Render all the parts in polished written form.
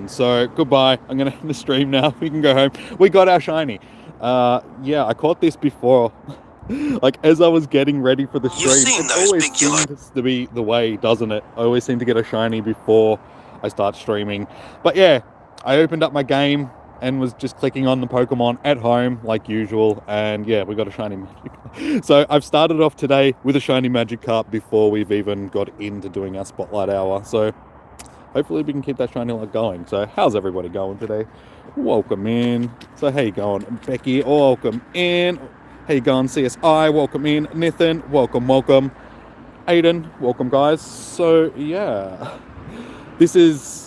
So goodbye. I'm gonna end the stream now. We can go home. We got our shiny. Yeah, I caught this before. Like as I was getting ready for the stream, it always seems to be the way, doesn't it? I always seem to get a shiny before I start streaming. But yeah, I opened up my game and was just clicking on the Pokemon at home like usual, and yeah, we got a shiny Magikarp. So I've started off today with a shiny Magikarp before we've even got into doing our Spotlight Hour. So hopefully we can keep that shiny luck going. So how's everybody going today? Welcome in. So how you going, Becky? Welcome in. How you going, CSI? Welcome in. Nathan, welcome. Aiden, welcome guys. So yeah, this is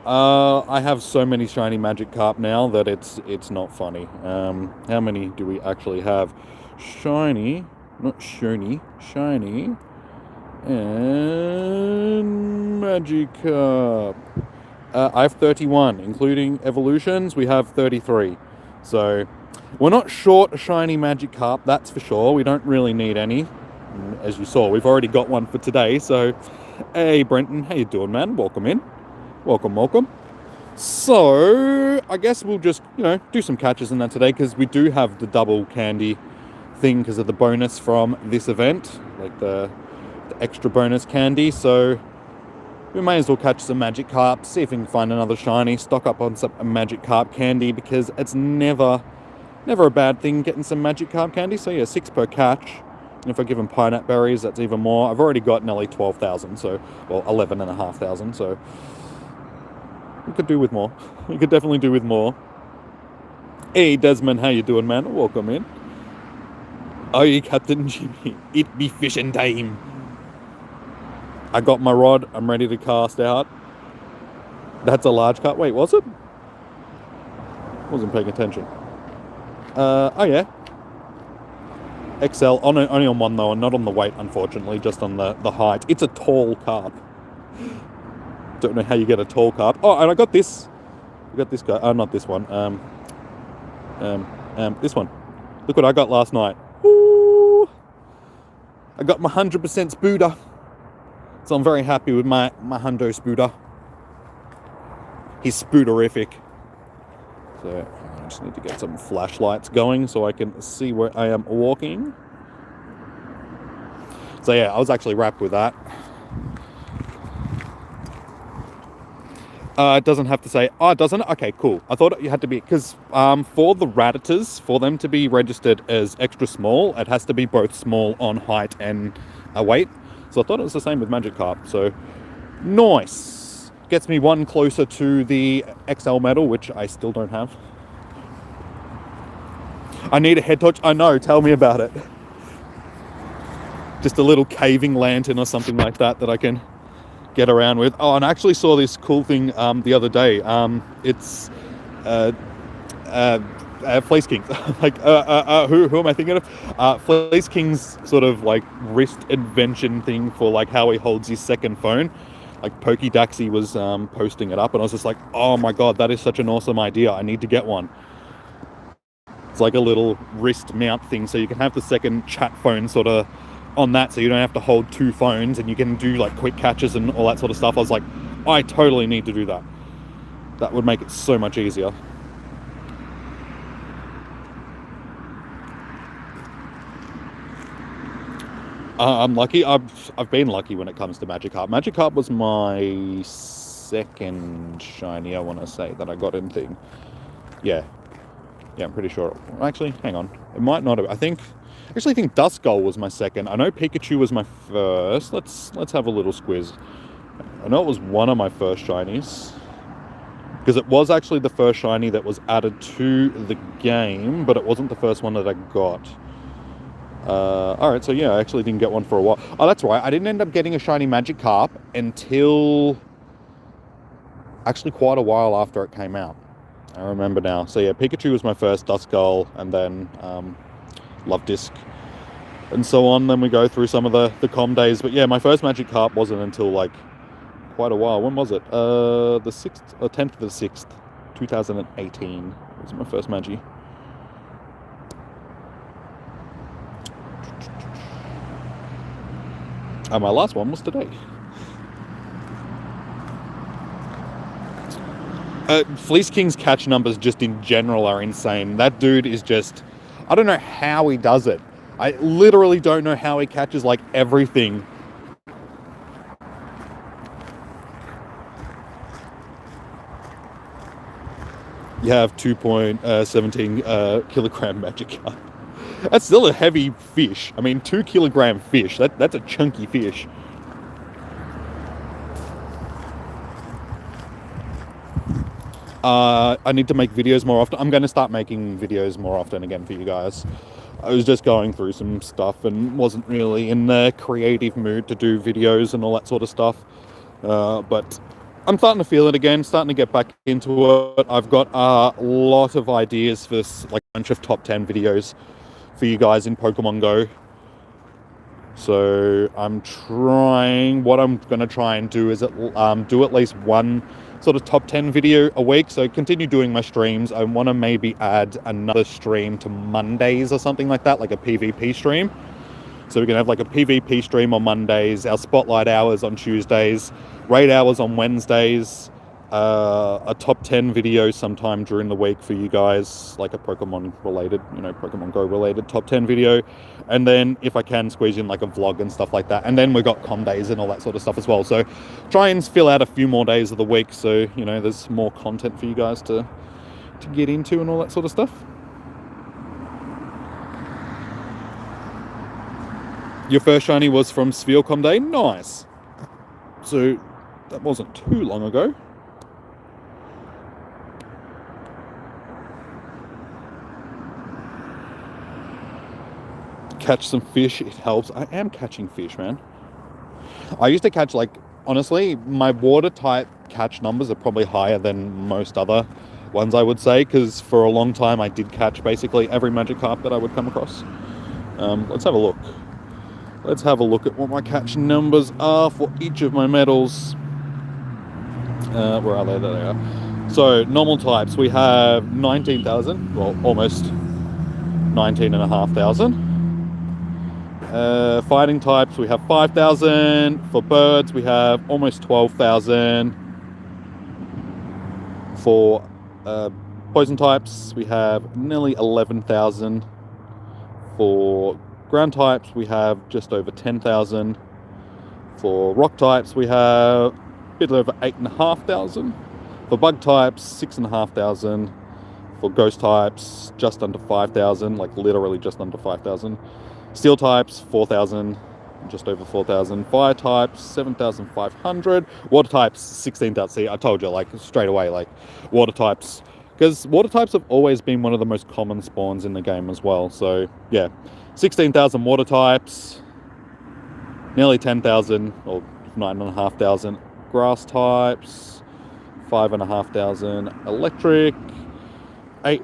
I have so many shiny Magikarp now that it's not funny. How many do we actually have? Shiny, not shiny, shiny, and Magikarp. I have 31, including evolutions. We have 33. So we're not short a shiny Magikarp, that's for sure. We don't really need any. As you saw, we've already got one for today. So, hey Brenton, how you doing, man? Welcome in. Welcome. So, I guess we'll just, do some catches in that today, because we do have the double candy thing because of the bonus from this event, like the extra bonus candy. So we may as well catch some Magikarp, see if we can find another shiny, stock up on some Magikarp candy, because it's never a bad thing getting some Magikarp candy. So yeah, 6 per catch. And if I give them pineapple berries, that's even more. I've already got nearly 12,000, so, well, 11,500, so we could do with more. We could definitely do with more. Hey Desmond, how you doing, man? Welcome in. Oh, you Captain Jimmy. It be fishing time. I got my rod. I'm ready to cast out. That's a large cut. Wait, was it? Wasn't paying attention. Oh yeah. XL. Only on one though, and not on the weight, unfortunately. Just on the height. It's a tall carp. Don't know how you get a tall carp. Oh, and I got this. I got this guy. Oh, not this one. This one. Look what I got last night. Woo! I got my 100% Spooder. So I'm very happy with my Hundo Spooder. He's Spooderific. So I just need to get some flashlights going so I can see where I am walking. So yeah, I was actually wrapped with that. It doesn't have to say, oh, it doesn't? Okay, cool. I thought it had to be, because for the Rattitors, for them to be registered as extra small, it has to be both small on height and weight. So I thought it was the same with Magikarp. So nice. Gets me one closer to the XL medal, which I still don't have. I need a head torch. I know, tell me about it. Just a little caving lantern or something like that I can get around with. Oh, and I actually saw this cool thing the other day. It's Fleece Kings. Like, who am I thinking of? Fleece King's sort of like wrist invention thing for like how he holds his second phone. Like Pokédaxi was posting it up, and I was just like, oh my god, that is such an awesome idea. I need to get one. It's like a little wrist mount thing, so you can have the second chat phone sort of on that, so you don't have to hold 2 phones, and you can do like quick catches and all that sort of stuff. I was like, I totally need to do that. That would make it so much easier. I'm lucky. I've been lucky when it comes to Magikarp. Magikarp was my second shiny, I want to say, that I got in thing. Yeah, I'm pretty sure. Actually, hang on. It might not have. I actually think Duskull was my second. I know Pikachu was my first. Let's have a little squiz. I know it was one of my first shinies, because it was actually the first shiny that was added to the game, but it wasn't the first one that I got. Alright, so yeah, I actually didn't get one for a while. Oh, that's right, I didn't end up getting a shiny Magikarp until actually quite a while after it came out. I remember now. So yeah, Pikachu was my first, Duskull, and then Love Disc, and so on. Then we go through some of the com days. But yeah, my first Magikarp wasn't until like quite a while. When was it? The 6th or 10th of the 6th, 2018 was my first Magi. And my last one was today. Fleece King's catch numbers just in general are insane. That dude is just... I don't know how he does it. I literally don't know how he catches, like, everything. You have 2.17 kilogram Magikarp. That's still a heavy fish. I mean, 2 kilogram fish. That's a chunky fish. I need to make videos more often. I'm going to start making videos more often again for you guys. I was just going through some stuff and wasn't really in the creative mood to do videos and all that sort of stuff. But I'm starting to feel it again, starting to get back into it. I've got a lot of ideas for like a bunch of top 10 videos for you guys in Pokemon Go. So what I'm going to try and do is do at least one sort of top 10 video a week. So continue doing my streams. I want to maybe add another stream to Mondays or something like that, like a PvP stream. So we're going to have like a PvP stream on Mondays, our Spotlight Hours on Tuesdays, Raid Hours on Wednesdays, a top 10 video sometime during the week for you guys, like a Pokemon related, Pokemon Go related top 10 video. And then if I can squeeze in like a vlog and stuff like that. And then we've got com days and all that sort of stuff as well. So try and fill out a few more days of the week so, there's more content for you guys to get into and all that sort of stuff. Your first shiny was from Sphelecom Day? Nice. So that wasn't too long ago. Catch some fish, it helps. I am catching fish, man. I used to catch, honestly, my water type catch numbers are probably higher than most other ones, I would say, because for a long time I did catch basically every Magikarp that I would come across. Let's have a look. Let's have a look at what my catch numbers are for each of my medals. Where are they? There they are. So, normal types, we have 19,000, well, almost 19,500. Fighting types, we have 5,000. For birds, we have almost 12,000. For poison types, we have nearly 11,000. For ground types, we have just over 10,000. For rock types, we have a bit over 8,500. For bug types, 6,500. For ghost types, just under 5,000, literally just under 5,000. Steel types, 4,000, just over 4,000. Fire types, 7,500. Water types, 16,000. See, I told you, straight away, water types. Because water types have always been one of the most common spawns in the game as well. So, yeah, 16,000 water types, nearly 10,000, or 9,500 grass types, 5,500 electric, 8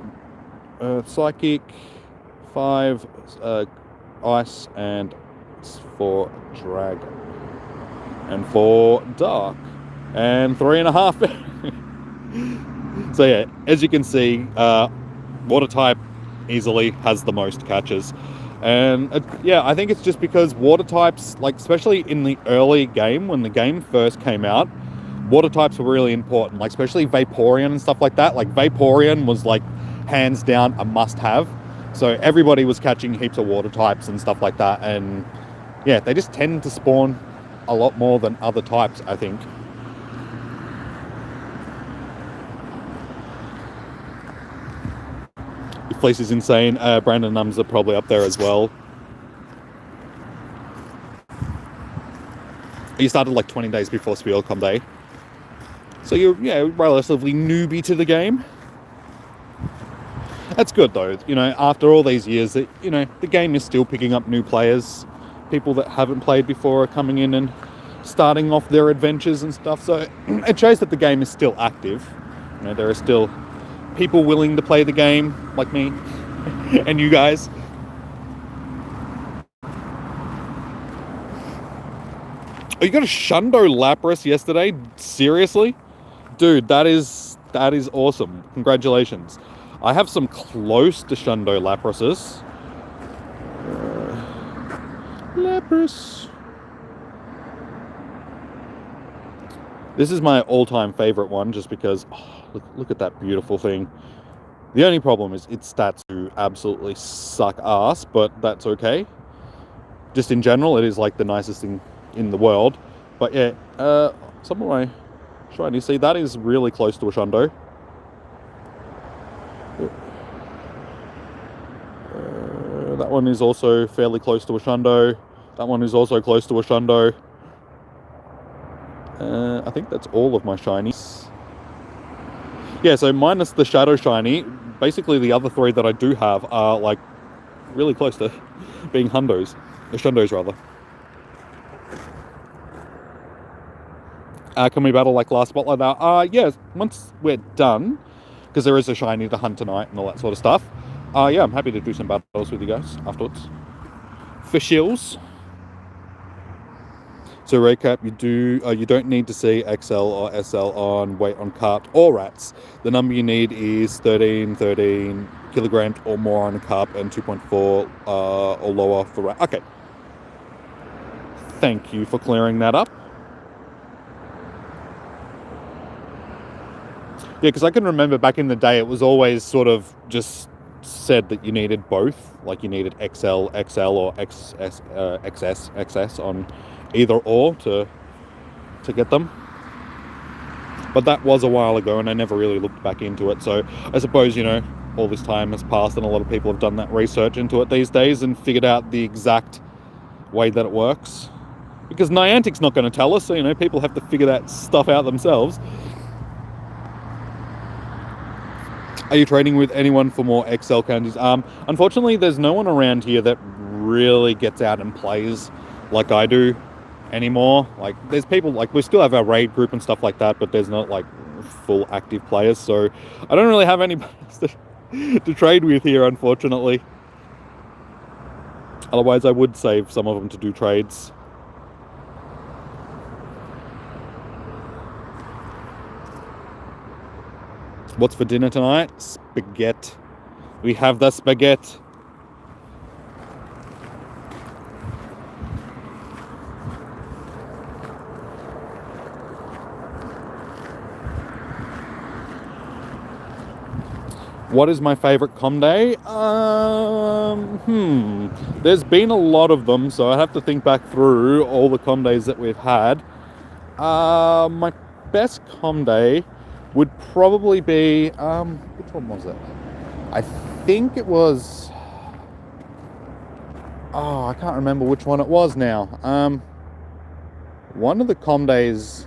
psychic, 5 ice, and 4 dragon, and 4 dark, and 3.5. So yeah, as you can see, water type easily has the most catches. And yeah, I think it's just because water types, especially in the early game, when the game first came out, water types were really important, especially Vaporeon and stuff like that. Vaporeon was hands down a must-have. So everybody was catching heaps of water types and stuff like that. And yeah, they just tend to spawn a lot more than other types, I think. Your place is insane. Brandon Nums are probably up there as well. You started 20 days before Sphelecom Day. So you're, relatively newbie to the game. That's good though, after all these years, that the game is still picking up new players. People that haven't played before are coming in and starting off their adventures and stuff. So it shows that the game is still active. There are still people willing to play the game, like me and you guys. Oh, you got a Shundo Lapras yesterday? Seriously? Dude, that is awesome. Congratulations. I have some close to Shundo Laprases. Lapras. This is my all-time favorite one, just because look at that beautiful thing. The only problem is its stats do absolutely suck ass, but that's okay. Just in general, it is like the nicest thing in the world. But yeah, some of my shiny, see, that is really close to a Shundo. That one is also fairly close to a Shundo. That one is also close to a Shundo. I think that's all of my shinies. Yeah, so minus the Shadow Shiny, basically the other three that I do have are like really close to being Hundos. Shundos rather. Can we battle like last Spotlight Hour? Yeah, once we're done, because there is a shiny to hunt tonight and all that sort of stuff. Yeah, I'm happy to do some battles with you guys afterwards. For shills. So recap, you don't need to see XL or SL on weight on carp or rats. The number you need is 13 kilograms or more on a carp and 2.4 or lower for rat. Okay. Thank you for clearing that up. Yeah, because I can remember back in the day, it was always sort of just said that you needed both. Like you needed XL or XS on either or to get them. But that was a while ago and I never really looked back into it. So I suppose, all this time has passed and a lot of people have done that research into it these days and figured out the exact way that it works. Because Niantic's not going to tell us, so, people have to figure that stuff out themselves. Are you trading with anyone for more XL candies? Unfortunately, there's no one around here that really gets out and plays like I do anymore. Like, there's people, like, we still have our raid group and stuff like that, but there's not, like, full active players, so I don't really have anybody to trade with here, unfortunately. Otherwise, I would save some of them to do trades. What's for dinner tonight? Spaghetti. We have the spaghetti. What is my favorite com day? There's been a lot of them, so I have to think back through all the com days that we've had. My best com day would probably be, which one was it? I think it was, I can't remember which one it was now. One of the com days,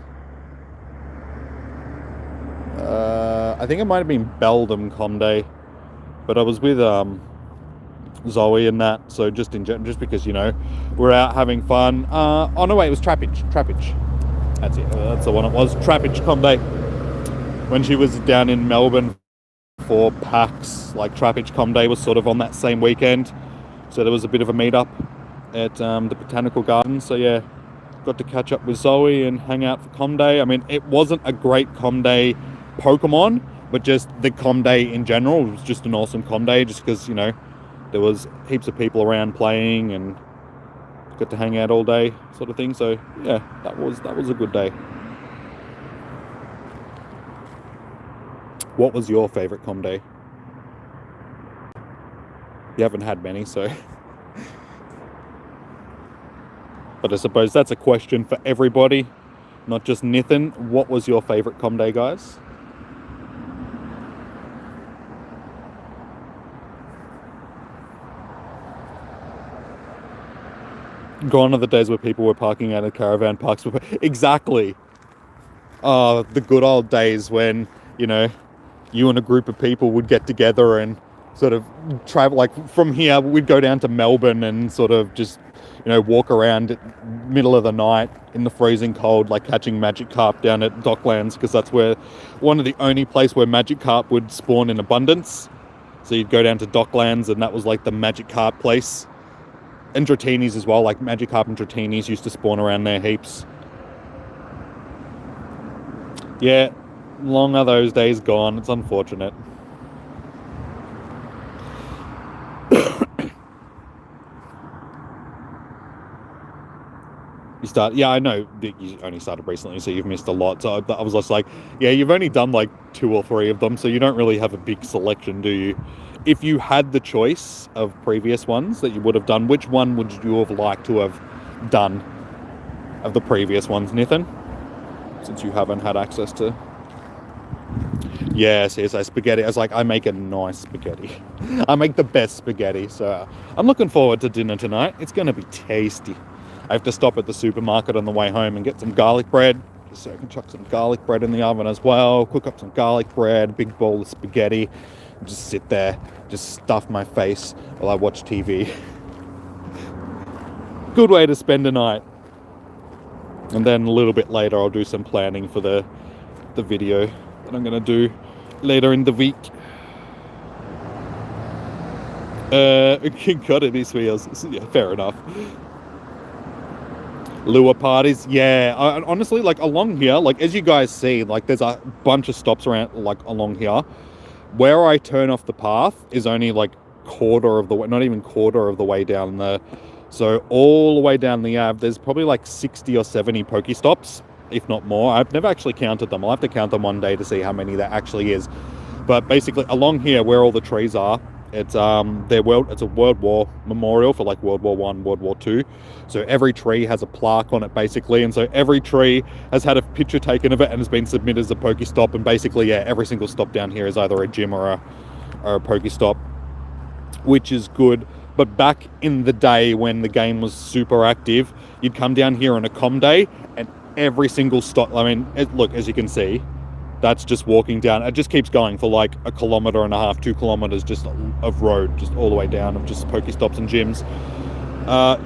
I think it might have been Beldam com day, but I was with Zoe and that, so just because, we're out having fun. Oh no, wait, it was Trappage. That's it, that's the one it was, Trappage com day. When she was down in Melbourne for PAX, like Trappage Com Day was sort of on that same weekend. So there was a bit of a meet-up at the Botanical Gardens. So yeah, got to catch up with Zoe and hang out for Com Day. I mean, it wasn't a great Com Day Pokemon, but just the Com Day in general was just an awesome Com Day just because, there was heaps of people around playing and got to hang out all day sort of thing. So yeah, that was a good day. What was your favourite com day? You haven't had many, so. But I suppose that's a question for everybody, not just Nathan. What was your favourite com day, guys? Gone are the days where people were parking out of caravan parks. Exactly. The good old days when, you and a group of people would get together and sort of travel, like from here, we'd go down to Melbourne and sort of just, walk around at middle of the night in the freezing cold, like catching Magikarp down at Docklands, because that's where one of the only place where Magikarp would spawn in abundance. So you'd go down to Docklands and that was like the Magikarp place. And Dratini's as well, like Magikarp and Dratini's used to spawn around there heaps. Yeah. Long are those days gone. It's unfortunate. You start, yeah, I know that you only started recently, so you've missed a lot. So I was just like, yeah, you've only done like 2 or 3 of them, so you don't really have a big selection, do you? If you had the choice of previous ones that you would have done, which one would you have liked to have done of the previous ones, Nathan? Since you haven't had access to... Yes, spaghetti. I was like, I make a nice spaghetti. I make the best spaghetti, so I'm looking forward to dinner tonight. It's going to be tasty. I have to stop at the supermarket on the way home and get some garlic bread, so I can chuck some garlic bread in the oven as well, cook up some garlic bread, a big bowl of spaghetti, and just sit there, just stuff my face while I watch TV. Good way to spend a night. And then a little bit later I'll do some planning for the video that I'm going to do later in the week. Gotta be wheels. Yeah, fair enough. Lure parties, yeah. Honestly, like along here, like as you guys see, like there's a bunch of stops around, like along here. Where I turn off the path is only like quarter of the way, not even quarter of the way down the. So all the way down the Ave, there's probably like 60 or 70 Pokestops, if not more. I've never actually counted them. I'll have to count them one day to see how many there actually is. But basically, along here, where all the trees are, it's it's a World War memorial for like World War One, World War Two. So every tree has a plaque on it basically, and so every tree has had a picture taken of it and has been submitted as a Pokestop. And basically, yeah, every single stop down here is either a gym or a Pokestop, which is good. But back in the day when the game was super active, you'd come down here on a comm day, and every single stop. I mean, look, as you can see. That's just walking down. It just keeps going for like 1.5 kilometers, 2 kilometers just of road, just all the way down of just Pokestops and gyms.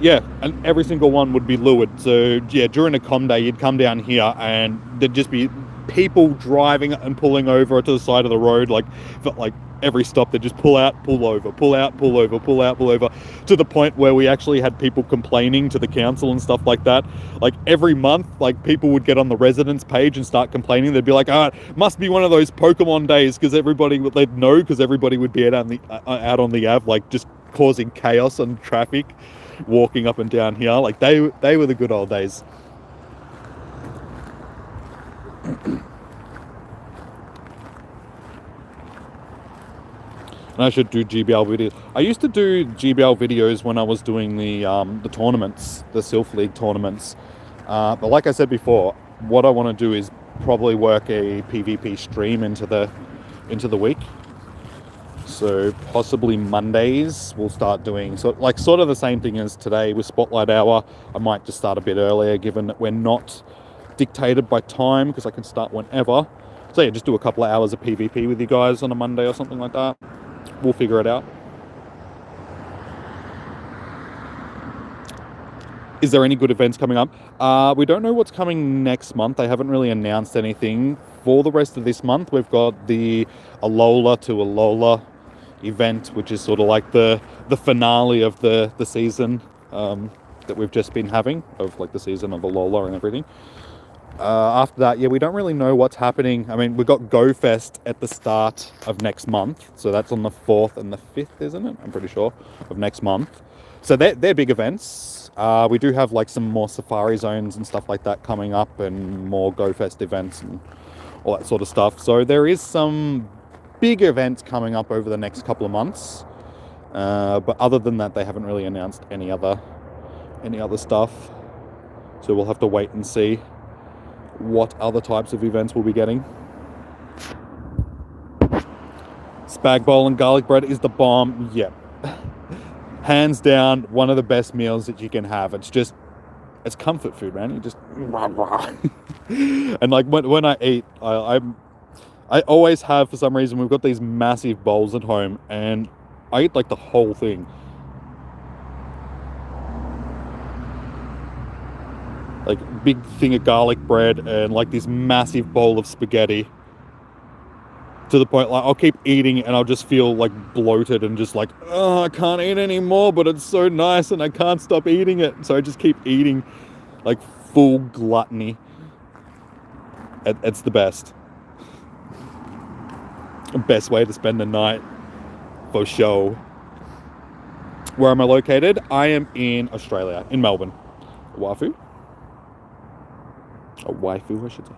Yeah, and every single one would be lured. So yeah, during a comm day, you'd come down here and there'd just be people driving and pulling over to the side of the road. Like every stop, they'd just pull out, pull over, pull out, pull over, pull out, pull over, to the point where we actually had people complaining to the council and stuff like that. Like every month, like people would get on the residents page and start complaining. They'd be like, it must be one of those Pokemon days, because they'd know, because everybody would be out on the Ave, like just causing chaos and traffic, walking up and down here. Like they were the good old days. And I should do GBL videos. I used to do GBL videos when I was doing the tournaments, the Sylph League tournaments. But like I said before, what I want to do is probably work a PvP stream into the week. So possibly Mondays we'll start doing sort of the same thing as today with Spotlight Hour. I might just start a bit earlier, given that we're not dictated by time, because I can start whenever. So yeah, just do a couple of hours of PvP with you guys on a Monday or something like that. We'll figure it out. Is there any good events coming up? We don't know what's coming next month. They haven't really announced anything for the rest of this month. We've got the Alola to Alola event, which is sort of like the finale of the season that we've just been having, of like the season of Alola and everything. After that, yeah, we don't really know what's happening. I mean, we've got Go Fest at the start of next month. So that's on the 4th and the 5th, isn't it? I'm pretty sure, of next month. So they're big events. We do have like some more safari zones and stuff like that coming up, and more Go Fest events and all that sort of stuff. So there is some big events coming up over the next couple of months. But other than that, they haven't really announced any other stuff. So we'll have to wait and see what other types of events we'll be getting. Spag bowl and garlic bread is the bomb. Yep. Hands down, one of the best meals that you can have. It's comfort food, man. You just and like when I eat, I always have, for some reason, we've got these massive bowls at home, and I eat like the whole thing. Like big thing of garlic bread and like this massive bowl of spaghetti, to the point like I'll keep eating and I'll just feel like bloated and just like, oh, I can't eat anymore, but it's so nice and I can't stop eating it. So I just keep eating like full gluttony. It's the best. Best way to spend the night, for sure. Where am I located? I am in Australia, in Melbourne. Wafu. A waifu, I should say.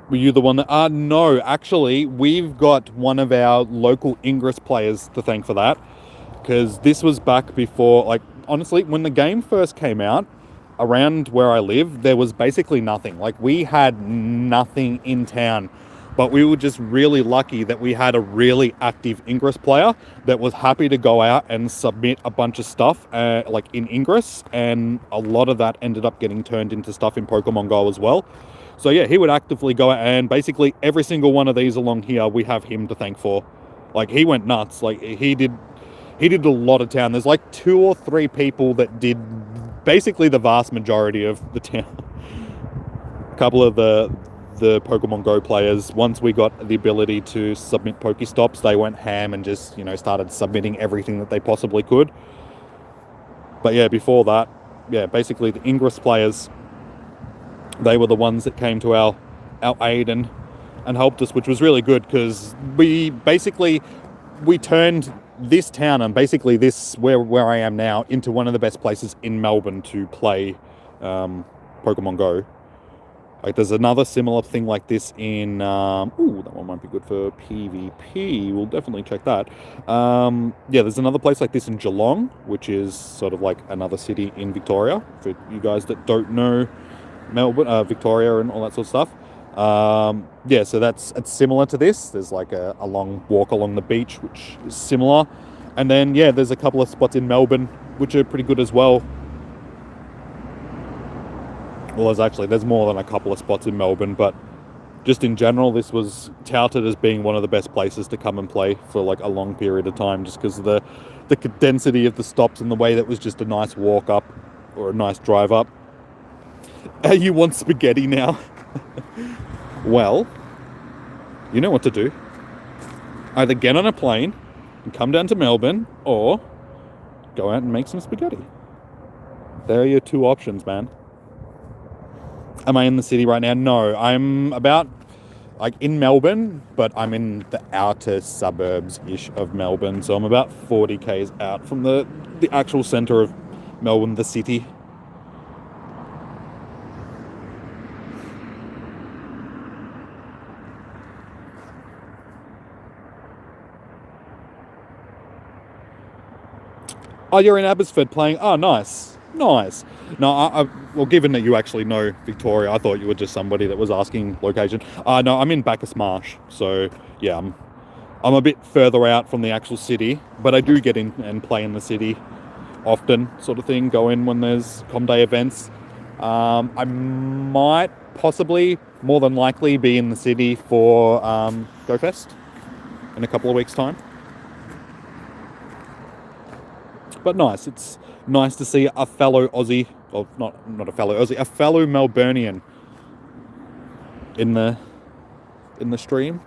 Were you the one that... no, actually, we've got one of our local Ingress players to thank for that. Because this was back before... Like, honestly, when the game first came out, around where I live, there was basically nothing. Like, we had nothing in town. But we were just really lucky that we had a really active Ingress player that was happy to go out and submit a bunch of stuff, like, in Ingress. And a lot of that ended up getting turned into stuff in Pokemon Go as well. So yeah, he would actively go out, and basically every single one of these along here, we have him to thank for. Like, he went nuts. Like, he did a lot of town. There's like 2 or 3 people that did basically the vast majority of the town. A couple of the Pokemon Go players, once we got the ability to submit Pokestops, they went ham and just, started submitting everything that they possibly could. But yeah, before that, yeah, basically the Ingress players, they were the ones that came to our aid and helped us, which was really good, because we turned this town and basically this, where I am now, into one of the best places in Melbourne to play Pokemon Go. Like, there's another similar thing like this in... that one might be good for PvP. We'll definitely check that. Yeah, there's another place like this in Geelong, which is sort of like another city in Victoria. For you guys that don't know Melbourne, Victoria and all that sort of stuff. Yeah, so it's similar to this. There's like a long walk along the beach, which is similar. And then, yeah, there's a couple of spots in Melbourne, which are pretty good as well. Well, there's more than a couple of spots in Melbourne, but just in general, this was touted as being one of the best places to come and play for like a long period of time, just because of the density of the stops and the way that was just a nice walk up or a nice drive up. You want spaghetti now? Well, you know what to do. Either get on a plane and come down to Melbourne, or go out and make some spaghetti. There are your 2 options, man. Am I in the city right now? No, I'm about, like, in Melbourne, but I'm in the outer suburbs-ish of Melbourne, so I'm about 40 k's out from the actual centre of Melbourne, the city. Oh, you're in Abbotsford playing? Oh, nice. Nice. No, well, given that you actually know Victoria, I thought you were just somebody that was asking location. No, I'm in Bacchus Marsh. So, yeah, I'm a bit further out from the actual city, but I do get in and play in the city often, sort of thing. Go in when there's Comday events. I might possibly, more than likely, be in the city for GoFest in a couple of weeks' time. But nice. It's nice to see a fellow Aussie, or not a fellow Aussie, a fellow Melburnian in the stream.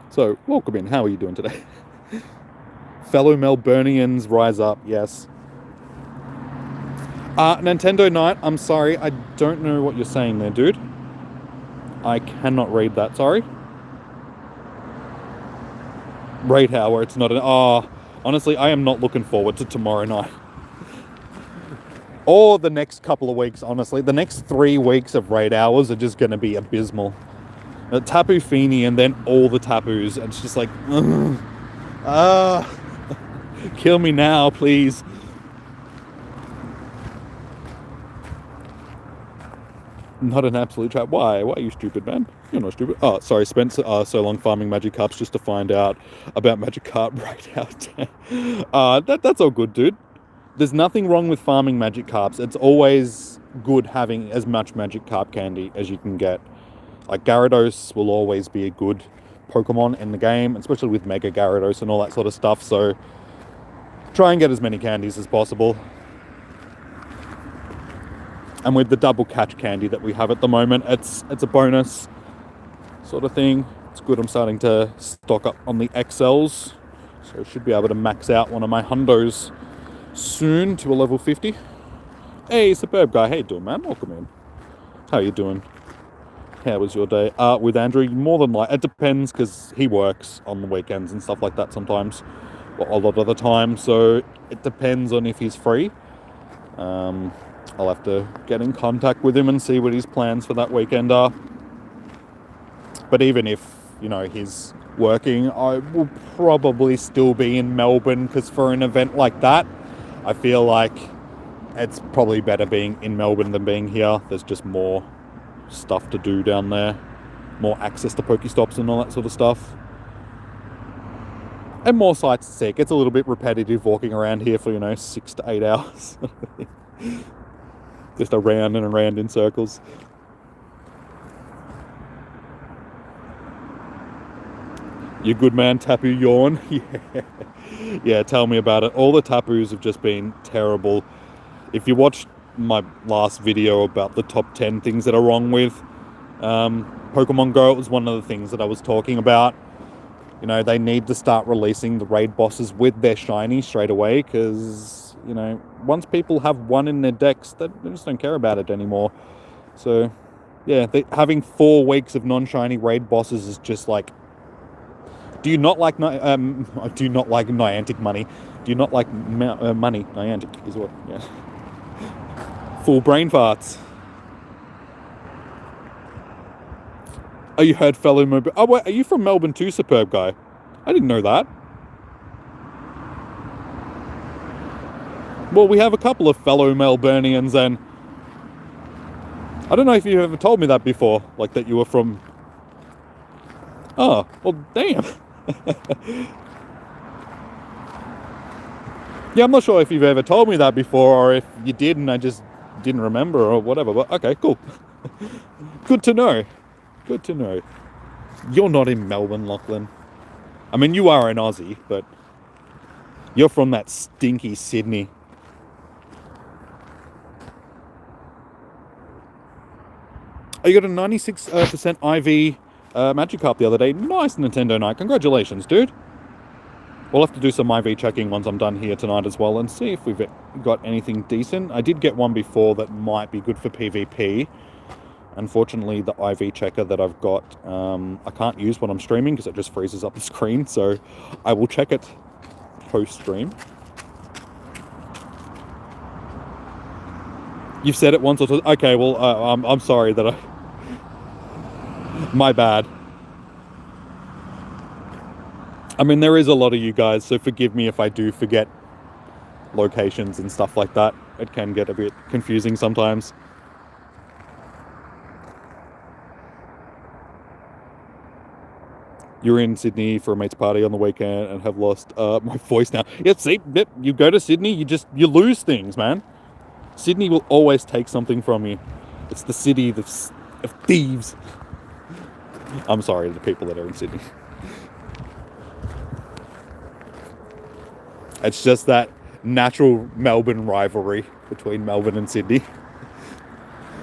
So, welcome in. How are you doing today? Fellow Melburnians, rise up. Yes. Nintendo Night, I'm sorry. I don't know what you're saying there, dude. I cannot read that. Sorry. Raid Hour, it's not an... Oh, honestly, I am not looking forward to tomorrow night. Or the next couple of weeks, honestly. The next 3 weeks of raid hours are just going to be abysmal. Tapu Fini and then all the Tapus. It's just like, kill me now, please. Not an absolute trap. Why? Why are you stupid, man? You're not stupid. Oh, sorry, spent so long farming Magikarps just to find out about Magikarp right out. That's all good, dude. There's nothing wrong with farming Magikarps. It's always good having as much Magikarp candy as you can get. Like, Gyarados will always be a good Pokemon in the game, especially with Mega Gyarados and all that sort of stuff, so try and get as many candies as possible. And with the double catch candy that we have at the moment, it's a bonus sort of thing. It's good I'm starting to stock up on the XLs, so I should be able to max out one of my hundos soon to a level 50. Hey, Superb Guy, how you doing, man? Welcome in. How you doing? How was your day? With Andrew, more than like, it depends, because he works on the weekends and stuff like that sometimes. a lot of the time, so it depends on if he's free. I'll have to get in contact with him and see what his plans for that weekend are. But even if, he's working, I will probably still be in Melbourne, because for an event like that, I feel like it's probably better being in Melbourne than being here. There's just more stuff to do down there, more access to Pokestops and all that sort of stuff. And more sights to see. It gets a little bit repetitive walking around here for, 6 to 8 hours. Just around and around in circles. You good man, Tapu yawn? Yeah, tell me about it. All the Tapus have just been terrible. If you watched my last video about the top 10 things that are wrong with Pokemon Go, it was one of the things that I was talking about. They need to start releasing the raid bosses with their shiny straight away, because, once people have one in their decks, they just don't care about it anymore. So, yeah, having 4 weeks of non-shiny raid bosses is just like, do you not like Niantic money? Do you not like money? Niantic is what, yeah. Full brain farts. Oh, you heard fellow Melbourne. Oh, wait, are you from Melbourne too, superb guy? I didn't know that. Well, we have a couple of fellow Melburnians, and I don't know if you've ever told me that before, like that you were from... Oh, well, damn. Yeah, I'm not sure if you've ever told me that before, or if you did and I just didn't remember or whatever, but okay, cool. Good to know. Good to know. You're not in Melbourne, Lachlan. I mean, you are an Aussie, but you're from that stinky Sydney. Oh, you got a 96% IV Magikarp the other day. Nice Nintendo night. Congratulations, dude. We'll have to do some IV checking once I'm done here tonight as well and see if we've got anything decent. I did get one before that might be good for PvP. Unfortunately, the IV checker that I've got, I can't use when I'm streaming because it just freezes up the screen. So I will check it post-stream. You've said it once or twice. Okay, well, I'm sorry that my bad. I mean, there is a lot of you guys, so forgive me if I do forget locations and stuff like that. It can get a bit confusing sometimes. You're in Sydney for a mate's party on the weekend and have lost my voice now. Yeah, see, you go to Sydney, you lose things, man. Sydney will always take something from you. It's the city of thieves. I'm sorry to the people that are in Sydney. It's just that natural Melbourne rivalry between Melbourne and Sydney.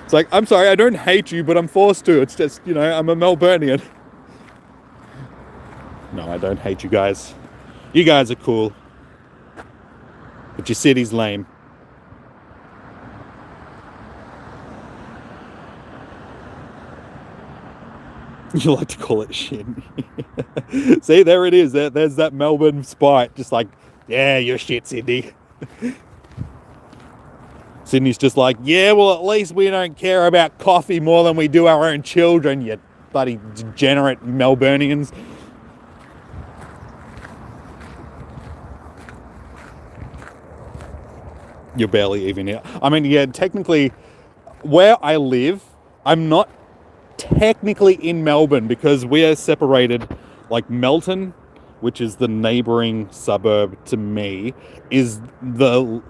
It's like, I'm sorry, I don't hate you, but I'm forced to. It's just, I'm a Melburnian. No, I don't hate you guys. You guys are cool. But your city's lame. You like to call it shit. See, there it is. There's that Melbourne spite. Just like, yeah, you're shit, Sydney. Sydney's just like, yeah, well, at least we don't care about coffee more than we do our own children, you bloody degenerate Melburnians. You're barely even here. I mean, yeah, technically, where I live, I'm not technically in Melbourne because we are separated. Like Melton, which is the neighbouring suburb to me, is the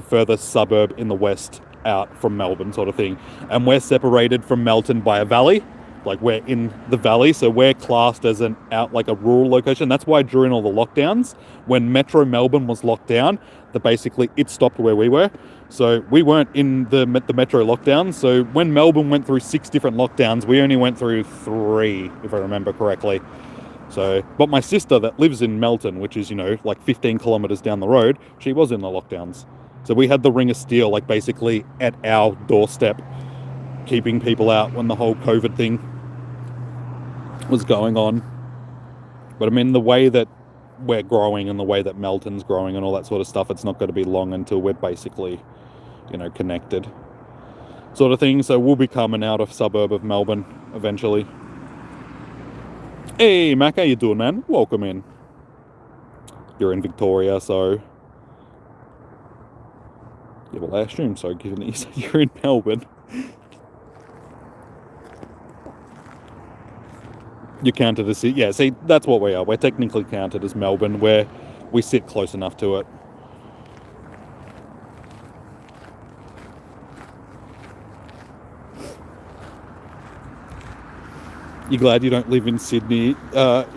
furthest suburb in the west out from Melbourne, sort of thing. And we're separated from Melton by a valley. Like, we're in the valley, so we're classed as a rural location. That's why during all the lockdowns, when Metro Melbourne was locked down, it stopped where we were. So we weren't in the Metro lockdown. So when Melbourne went through 6 different lockdowns, we only went through 3, if I remember correctly. So, but my sister that lives in Melton, which is, 15 kilometres down the road, she was in the lockdowns. So we had the Ring of Steel, basically at our doorstep, keeping people out when the whole COVID thing was going on. But I mean, the way that we're growing and the way that Melton's growing and all that sort of stuff, it's not going to be long until we're basically, connected sort of thing. So we'll be coming out of suburb of Melbourne eventually. Hey, Mac, how you doing, man? Welcome in. You're in Victoria, so... Yeah, well, I assume so, given that you said you're in Melbourne. You're counted as... Yeah, see, that's what we are. We're technically counted as Melbourne, where we sit close enough to it. You're glad you don't live in Sydney.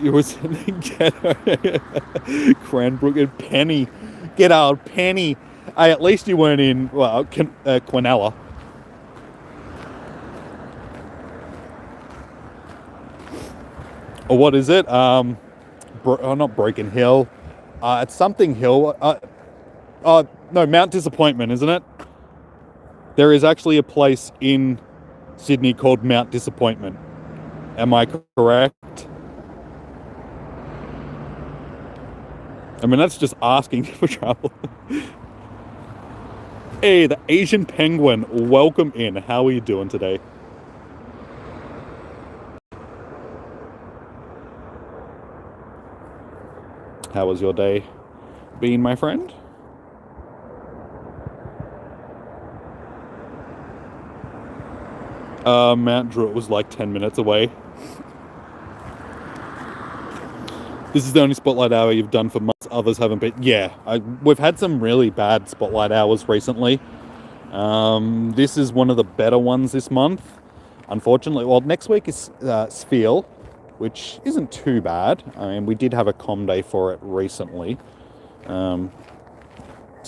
You was in the ghetto. Cranbrook and Penny. Get out, Penny. Hey, at least you weren't in, Quinella. Or what is it? Not Broken Hill. It's something Hill. No, Mount Disappointment, isn't it? There is actually a place in Sydney called Mount Disappointment. Am I correct? I mean, that's just asking for trouble. Hey, the Asian Penguin, welcome in. How are you doing today? How was your day been, my friend? Mount Druitt was like 10 minutes away. This is the only Spotlight Hour you've done for months. Others haven't been. Yeah, we've had some really bad Spotlight Hours recently. This is one of the better ones this month. Unfortunately, well, next week is Sphere, which isn't too bad. I mean, we did have a com day for it recently. So,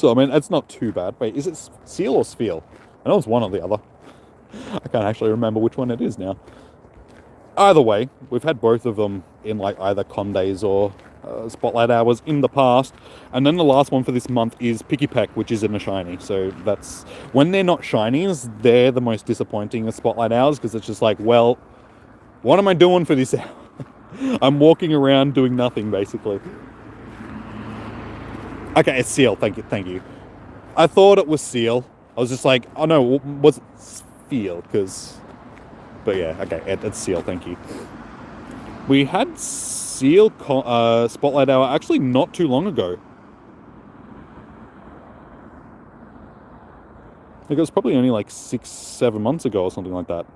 I mean, it's not too bad. Wait, is it Seal or Sphere? I know it's one or the other. I can't actually remember which one it is now. Either way, we've had both of them in like either com days or Spotlight Hours in the past. And then the last one for this month is Picky Peck, which is in a shiny. So that's... When they're not shinies, they're the most disappointing of Spotlight Hours, because it's just like, well, what am I doing for this hour? I'm walking around doing nothing, basically. Okay, it's Seal. Thank you. I thought it was Seal. I was just like, oh no, was it Sphere? Because... But yeah, okay, it's Seal, thank you. We had Seal Spotlight Hour actually not too long ago. I think it was probably only like 6-7 months ago or something like that.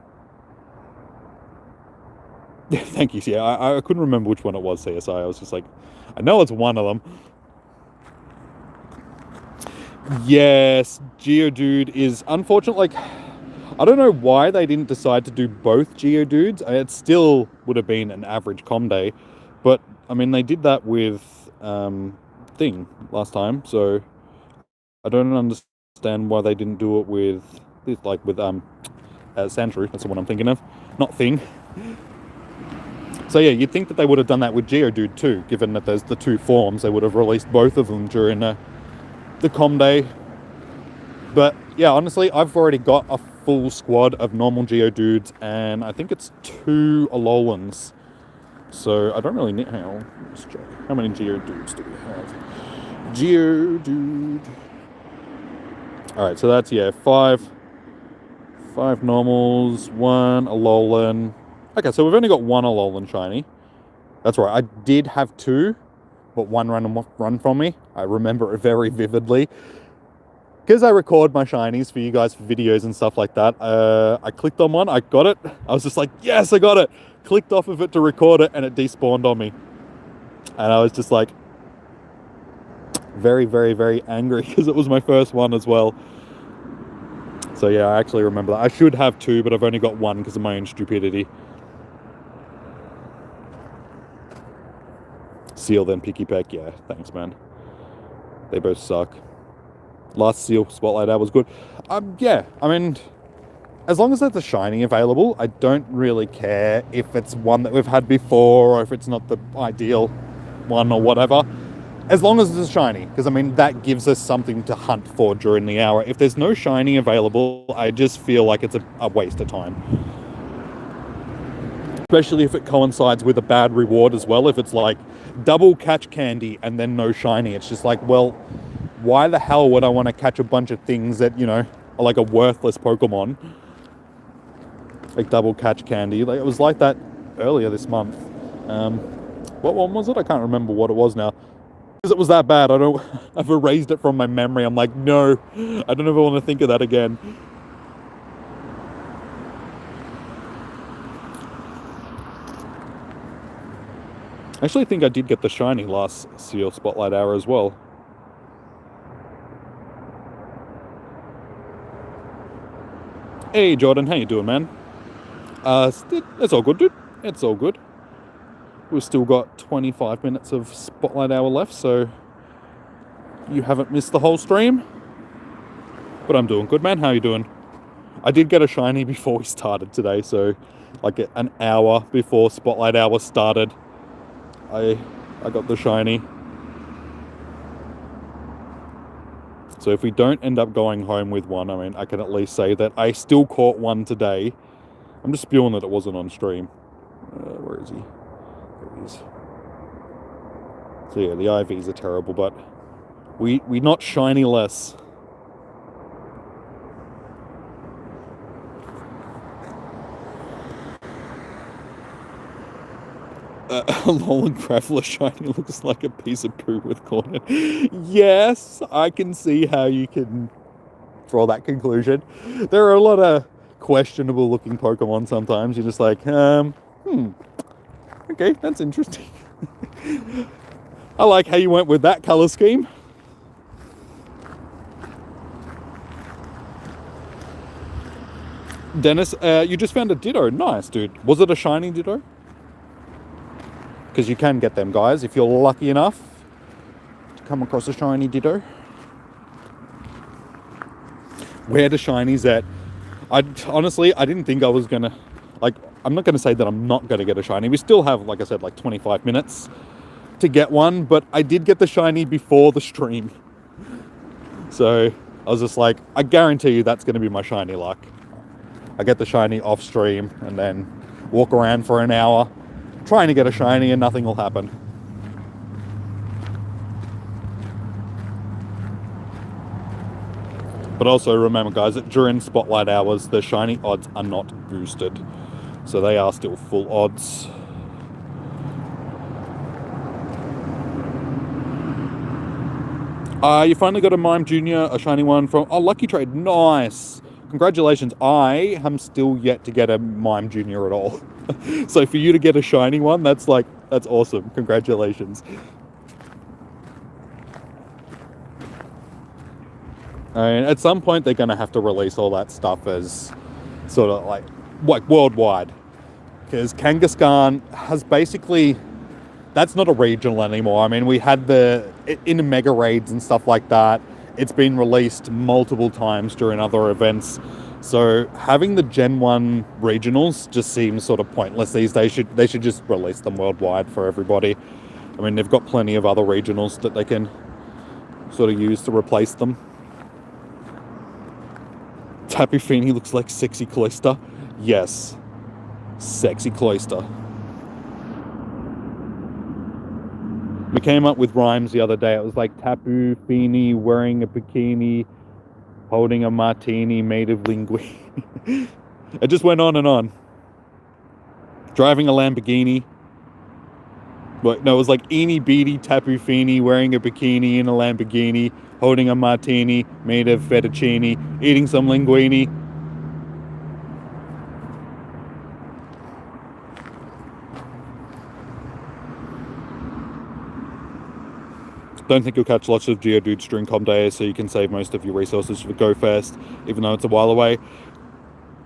Yeah, thank you. Yeah, I couldn't remember which one it was, CSI. I was just like, I know it's one of them. Yes, Geodude is unfortunate. Like, I don't know why they didn't decide to do both Geodudes. It still would have been an average com day, but I mean they did that with Thing last time, so I don't understand why they didn't do it with Sandshrew. That's the one I'm thinking of, not Thing. So yeah, you'd think that they would have done that with Geodude too, given that there's the two forms. They would have released both of them during the com day. But yeah, honestly, I've already got a full squad of normal Geodudes, and I think it's 2 Alolans. So I don't really need... Hang on, let's check. How many Geodudes do we have? Geodude. Alright, so that's, yeah, 5 normals, 1 Alolan. Okay, so we've only got 1 Alolan shiny. That's right, I did have 2, but 1 run from me. I remember it very vividly. Because I record my shinies for you guys for videos and stuff like that, I clicked on one, I got it. I was just like, yes, I got it. Clicked off of it to record it, and it despawned on me. And I was just like, very, very, very angry, because it was my first one as well. So yeah, I actually remember that. I should have 2, but I've only got 1 because of my own stupidity. Seal, then Picky Peck. Yeah, thanks, man. They both suck. Last Seal Spotlight Hour was good. Yeah, I mean, as long as there's a shiny available, I don't really care if it's one that we've had before or if it's not the ideal one or whatever. As long as it's a shiny, because I mean, that gives us something to hunt for during the hour. If there's no shiny available, I just feel like it's a waste of time. Especially if it coincides with a bad reward as well. If it's like double catch candy and then no shiny. It's just like, well, why the hell would I want to catch a bunch of things that, you know, are like a worthless Pokemon? Like double catch candy. Like it was like that earlier this month. What one was it? I can't remember what it was now. Because it was that bad. I've erased it from my memory. I'm like, no, I don't ever want to think of that again. I actually think I did get the shiny last Seal Spotlight Hour as well. Hey Jordan, how you doing, man? It's all good, dude. It's all good. We've still got 25 minutes of Spotlight Hour left, so you haven't missed the whole stream. But I'm doing good, man. How you doing? I did get a shiny before we started today, so like an hour before Spotlight Hour started, I got the shiny. So if we don't end up going home with one, I mean, I can at least say that I still caught one today. I'm just spewing that it wasn't on stream. Where is he? There he is. So yeah, the IVs are terrible, but we not shiny less. A Alolan Graveler shiny looks like a piece of poo with corn. Yes, I can see how you can draw that conclusion. There are a lot of questionable looking Pokemon sometimes. You're just like, okay, that's interesting. I like how you went with that color scheme. Dennis, you just found a Ditto. Nice, dude. Was it a shiny Ditto? Because you can get them, guys, if you're lucky enough to come across a shiny Ditto. Where the shinies at? Honestly, I didn't think I was gonna, like, I'm not gonna say that I'm not gonna get a shiny. We still have, like I said, like 25 minutes to get one, but I did get the shiny before the stream. So I was just like, I guarantee you that's gonna be my shiny luck. I get the shiny off stream and then walk around for an hour trying to get a shiny and nothing will happen. But also remember, guys, that during Spotlight Hours, the shiny odds are not boosted. So they are still full odds. You finally got a Mime Junior, a shiny one from... Oh, Lucky Trade. Nice. Congratulations. I am still yet to get a Mime Junior at all. So for you to get a shiny one, that's awesome. Congratulations. And at some point, they're going to have to release all that stuff as sort of like worldwide. Because Kangaskhan has basically... That's not a regional anymore. I mean, we had in Mega Raids and stuff like that. It's been released multiple times during other events. So having the Gen 1 regionals just seems sort of pointless these days. They should just release them worldwide for everybody. I mean, they've got plenty of other regionals that they can sort of use to replace them. Tapu Fini looks like Sexy Cloyster. Yes. Sexy Cloyster. We came up with rhymes the other day. It was like Tapu Fini wearing a bikini, holding a martini made of linguine. It just went on and on. Driving a Lamborghini. But no, it was like Eeny Beady Tapu Fini wearing a bikini in a Lamborghini, holding a martini made of fettuccine, eating some linguine. Don't think you'll catch lots of Geodudes during Com Day, so you can save most of your resources for Go First, even though it's a while away.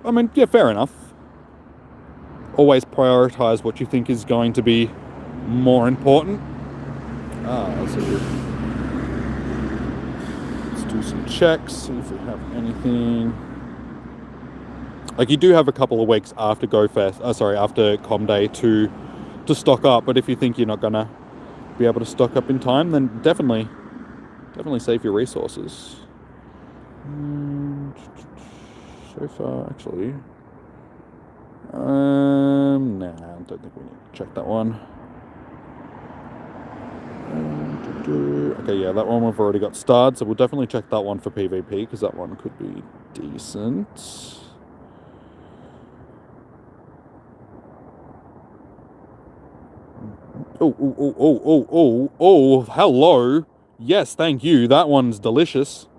I mean, yeah, fair enough. Always prioritize what you think is going to be more important. Let's do some checks, see if we have anything. Like, you do have a couple of weeks after after Com Day to stock up, but if you think you're not gonna be able to stock up in time, then definitely save your resources. So far, actually, nah, I don't think we need to check that one. Okay, yeah, that one we've already got starred, so we'll definitely check that one for PvP, because that one could be decent. Oh, hello. Yes, thank you. That one's delicious.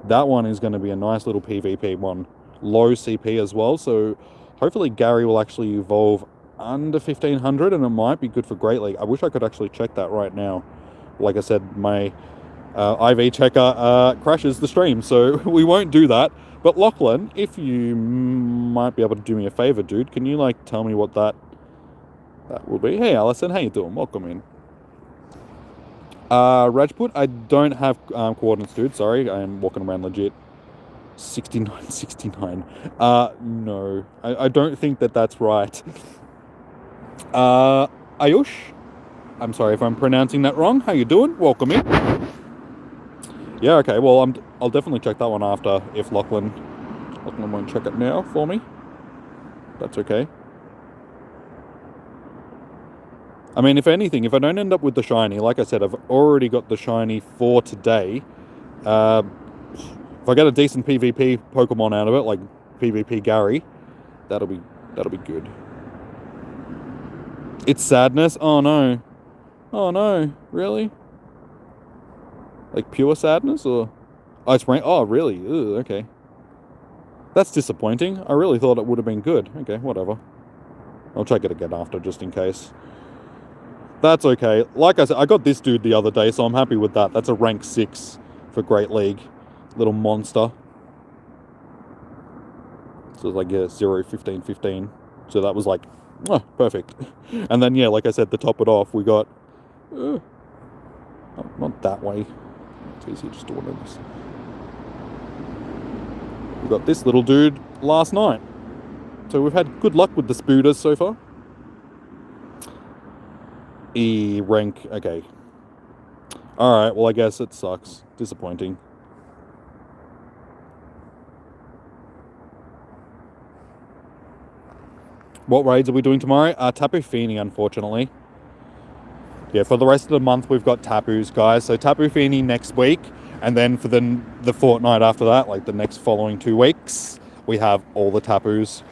That one is going to be a nice little PvP one. Low CP as well, so hopefully Gary will actually evolve under 1500, and it might be good for Great League. I wish I could actually check that right now. Like I said, my IV checker crashes the stream, so we won't do that. But Lachlan, if you might be able to do me a favor, dude, can you like tell me what that will be? Hey Alison, how you doing? Welcome in. Rajput, I don't have coordinates, dude. Sorry, I am walking around legit. 69. No, I don't think that that's right. Ayush, I'm sorry if I'm pronouncing that wrong. How you doing? Welcome in. Yeah, okay. Well, I'll definitely check that one after. If Lachlan won't check it now for me, that's okay. I mean, if anything, if I don't end up with the shiny, like I said, I've already got the shiny for today. If I get a decent PvP Pokemon out of it, like PvP Gary, that'll be good. It's sadness. Oh no, really? Like pure sadness, or oh, it's rain. Oh, really? Ugh, okay. That's disappointing. I really thought it would have been good. Okay, whatever. I'll check it again after, just in case. That's okay. Like I said, I got this dude the other day, so I'm happy with that. That's a rank 6 for Great League. Little monster. So it's like, yeah, 0, 15, 15. So that was like, oh, perfect. And then, yeah, like I said, to top it off, we got... not that way. It's easier just to one of this. We got this little dude last night. So we've had good luck with the Spooters so far. E rank, okay. Alright, well I guess it sucks. Disappointing. What raids are we doing tomorrow? Tapu Fini, unfortunately. Yeah, for the rest of the month we've got Tapus, guys. So Tapu Fini next week, and then for the fortnight after that, like the next following 2 weeks, we have all the Tapus.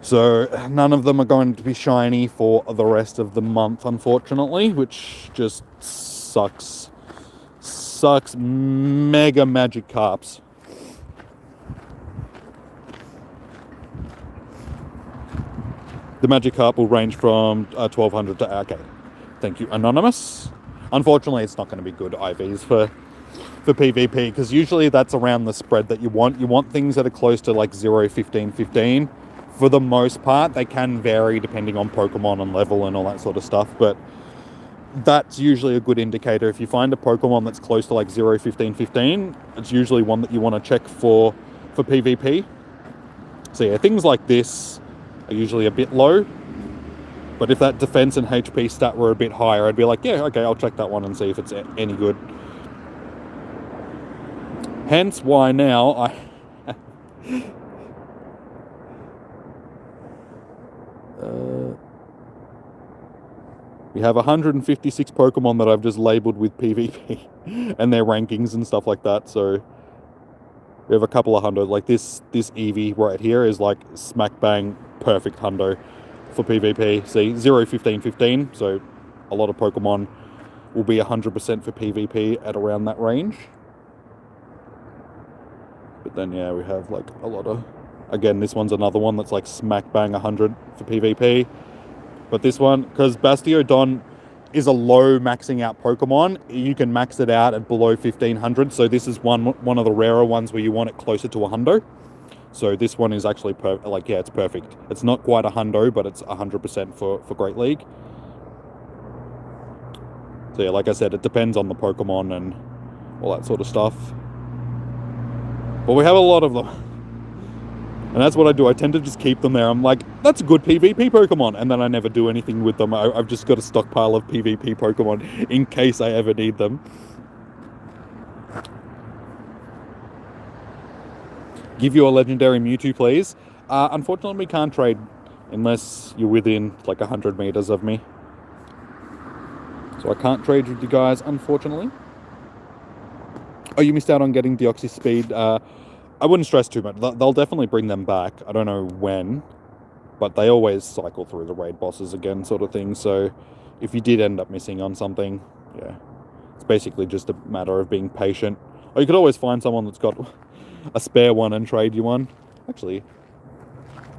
So none of them are going to be shiny for the rest of the month, unfortunately, which just sucks. Sucks mega Magikarps. The Magikarp will range from 1200 to... Okay, thank you, Anonymous. Unfortunately, it's not going to be good IVs for PvP, because usually that's around the spread that you want. You want things that are close to like 0, 15, 15. For the most part, they can vary depending on Pokemon and level and all that sort of stuff, but that's usually a good indicator. If you find a Pokemon that's close to like 0, 15, 15, it's usually one that you want to check for PvP. So yeah, things like this are usually a bit low, but if that defense and HP stat were a bit higher, I'd be like, yeah, okay, I'll check that one and see if it's any good. Hence why now I... we have 156 Pokemon that I've just labeled with PvP and their rankings and stuff like that. So we have a couple of hundo. Like this Eevee right here is like smack bang perfect hundo for PvP. See, 0, 15, 15. So a lot of Pokemon will be 100% for PvP at around that range. But then, yeah, we have like a lot of... Again, this one's another one that's like smack bang 100 for PvP. But this one, because Bastiodon is a low maxing out Pokemon, you can max it out at below 1500. So this is one of the rarer ones where you want it closer to a hundo. So this one is actually it's perfect. It's not quite a hundo, but it's 100% for Great League. So yeah, like I said, it depends on the Pokemon and all that sort of stuff. But we have a lot of them. And that's what I do. I tend to just keep them there. I'm like, that's a good PvP Pokemon. And then I never do anything with them. I've just got a stockpile of PvP Pokemon in case I ever need them. Give you a legendary Mewtwo, please. Unfortunately, we can't trade unless you're within like 100 meters of me. So I can't trade with you guys, unfortunately. Oh, you missed out on getting Deoxys Speed. I wouldn't stress too much. They'll definitely bring them back. I don't know when, but they always cycle through the raid bosses again, sort of thing. So if you did end up missing on something, yeah, it's basically just a matter of being patient. Or you could always find someone that's got a spare one and trade you one. Actually,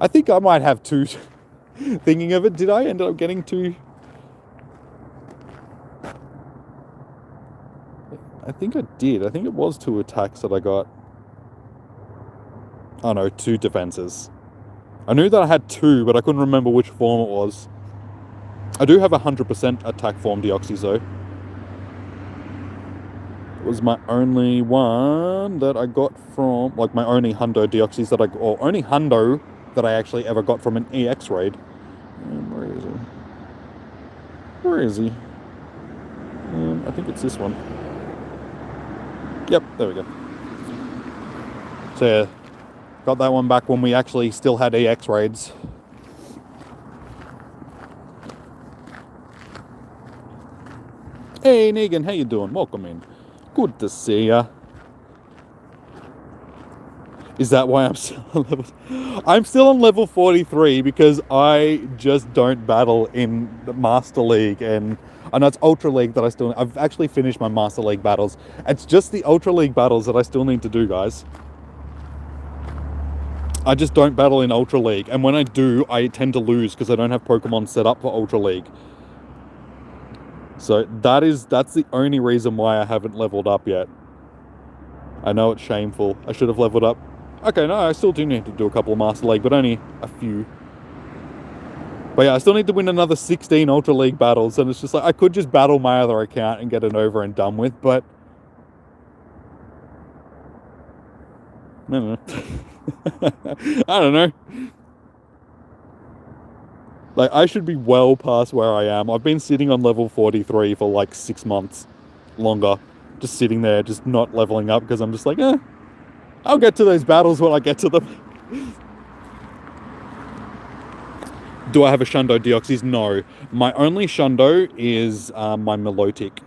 I think I might have two. Thinking of it, did I end up getting two? I think I did. I think it was 2 attacks that I got. Oh no, 2 defenses. I knew that I had 2, but I couldn't remember which form it was. I do have 100% attack form Deoxys though. It was my only one that I got from, like my only hundo Deoxys that or only hundo that I actually ever got from an EX raid. Where is he? Where is he? I think it's this one. Yep, there we go. So yeah, got that one back when we actually still had EX raids. Hey Negan, how you doing? Welcome in. Good to see ya. Is that why I'm still on level... I'm still on level 43 because I just don't battle in the Master League, and I know it's Ultra League that I still... I've actually finished my Master League battles. It's just the Ultra League battles that I still need to do, guys. I just don't battle in Ultra League, and when I do, I tend to lose because I don't have Pokemon set up for Ultra League. So that's the only reason why I haven't leveled up yet. I know it's shameful. I should have leveled up. Okay, no, I still do need to do a couple of Master League, but only a few. But yeah, I still need to win another 16 Ultra League battles, and it's just like, I could just battle my other account and get it over and done with, but... I don't know. I don't know. Like, I should be well past where I am. I've been sitting on level 43 for like 6 months longer. Just sitting there, just not leveling up, because I'm just like, I'll get to those battles when I get to them. Do I have a Shundo Deoxys? No. My only Shundo is my Milotic.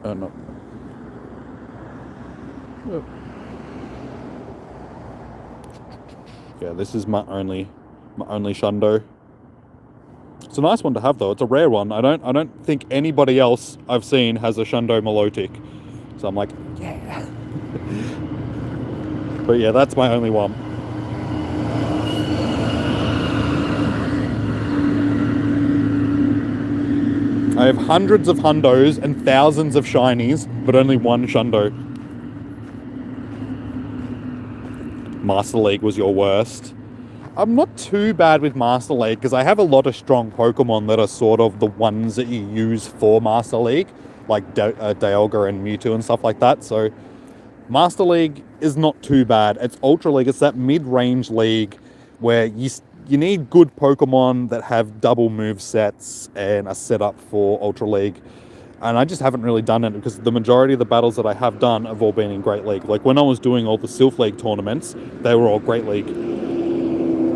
Oh, no. Oh. Yeah, this is my only Shundo. It's a nice one to have though. It's a rare one. I don't think anybody else I've seen has a Shundo Milotic. So I'm like, yeah. But yeah, that's my only one. I have hundreds of hundos and thousands of shinies, but only one Shundo. Master League was your worst. I'm not too bad with Master League because I have a lot of strong Pokemon that are sort of the ones that you use for Master League, like Dialga and Mewtwo and stuff like that. So Master League is not too bad. It's Ultra League. It's that mid-range league where you need good Pokemon that have double move sets and are set up for Ultra League. And I just haven't really done it because the majority of the battles that I have done have all been in Great League. Like when I was doing all the Sylph League tournaments, they were all Great League.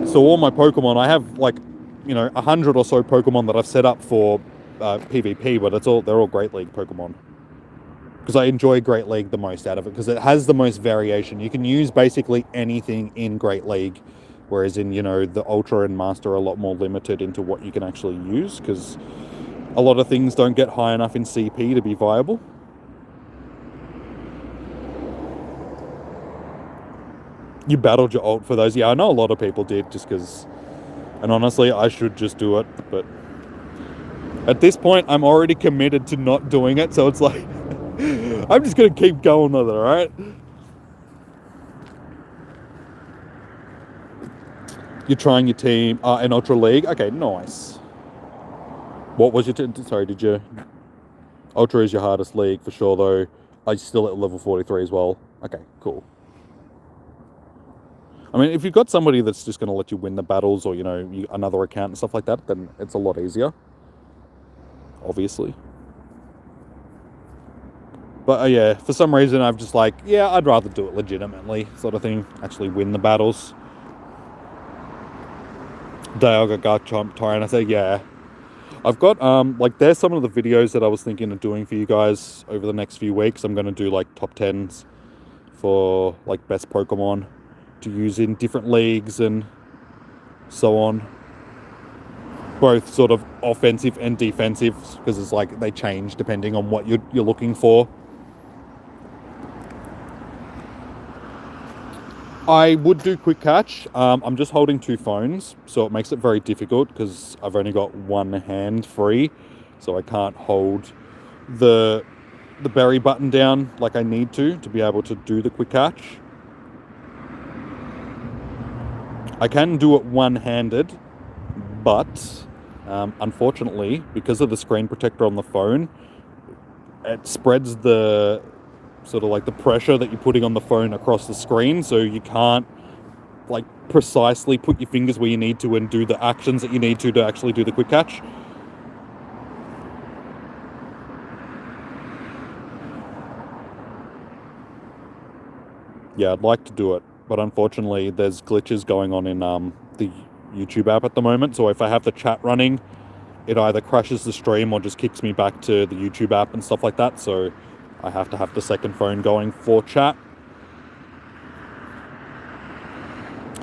So all my Pokemon, I have like, 100 or so Pokemon that I've set up for PvP, but they're all Great League Pokemon. Because I enjoy Great League the most out of it, because it has the most variation. You can use basically anything in Great League, whereas in, the Ultra and Master are a lot more limited into what you can actually use, because a lot of things don't get high enough in CP to be viable. You battled your ult for those. Yeah, I know a lot of people did just because... And honestly, I should just do it, but... At this point, I'm already committed to not doing it, so it's like... I'm just going to keep going with it, alright? You're trying your team in Ultra League? Okay, nice. What was your... Sorry, did you... Ultra is your hardest league, for sure, though. I'm still at level 43 as well. Okay, cool. I mean, if you've got somebody that's just going to let you win the battles or, another account and stuff like that, then it's a lot easier. Obviously. But yeah, for some reason I've just like, yeah, I'd rather do it legitimately, sort of thing. Actually win the battles. Dialga Garchomp Tyranitar, yeah. I've got, like, there's some of the videos that I was thinking of doing for you guys over the next few weeks. I'm going to do, like, top 10s for, like, best Pokemon to use in different leagues and so on. Both sort of offensive and defensive, because it's like they change depending on what you're looking for. I would do quick catch. I'm just holding 2 phones, so it makes it very difficult because I've only got one hand free, so I can't hold the berry button down like I need to be able to do the quick catch. I can do it one-handed, but unfortunately, because of the screen protector on the phone, it spreads the sort of like the pressure that you're putting on the phone across the screen, so you can't like precisely put your fingers where you need to and do the actions that you need to actually do the quick catch. Yeah, I'd like to do it, but unfortunately there's glitches going on in the YouTube app at the moment, so if I have the chat running, it either crashes the stream or just kicks me back to the YouTube app and stuff like that, so I have to have the second phone going for chat.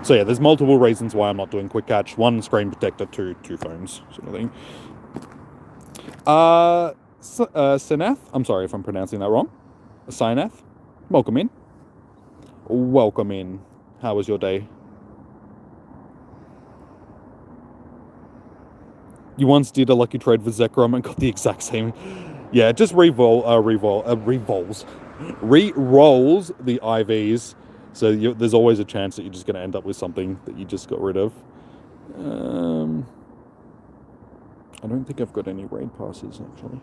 So yeah, there's multiple reasons why I'm not doing quick catch. 1, screen protector, 2, 2 phones, sort of thing. Sinath, I'm sorry if I'm pronouncing that wrong. Sinath, welcome in. Welcome in. How was your day? You once did a lucky trade for Zekrom and got the exact same. Yeah, just re-rolls the IVs, so there's always a chance that you're just going to end up with something that you just got rid of. I don't think I've got any raid passes, actually.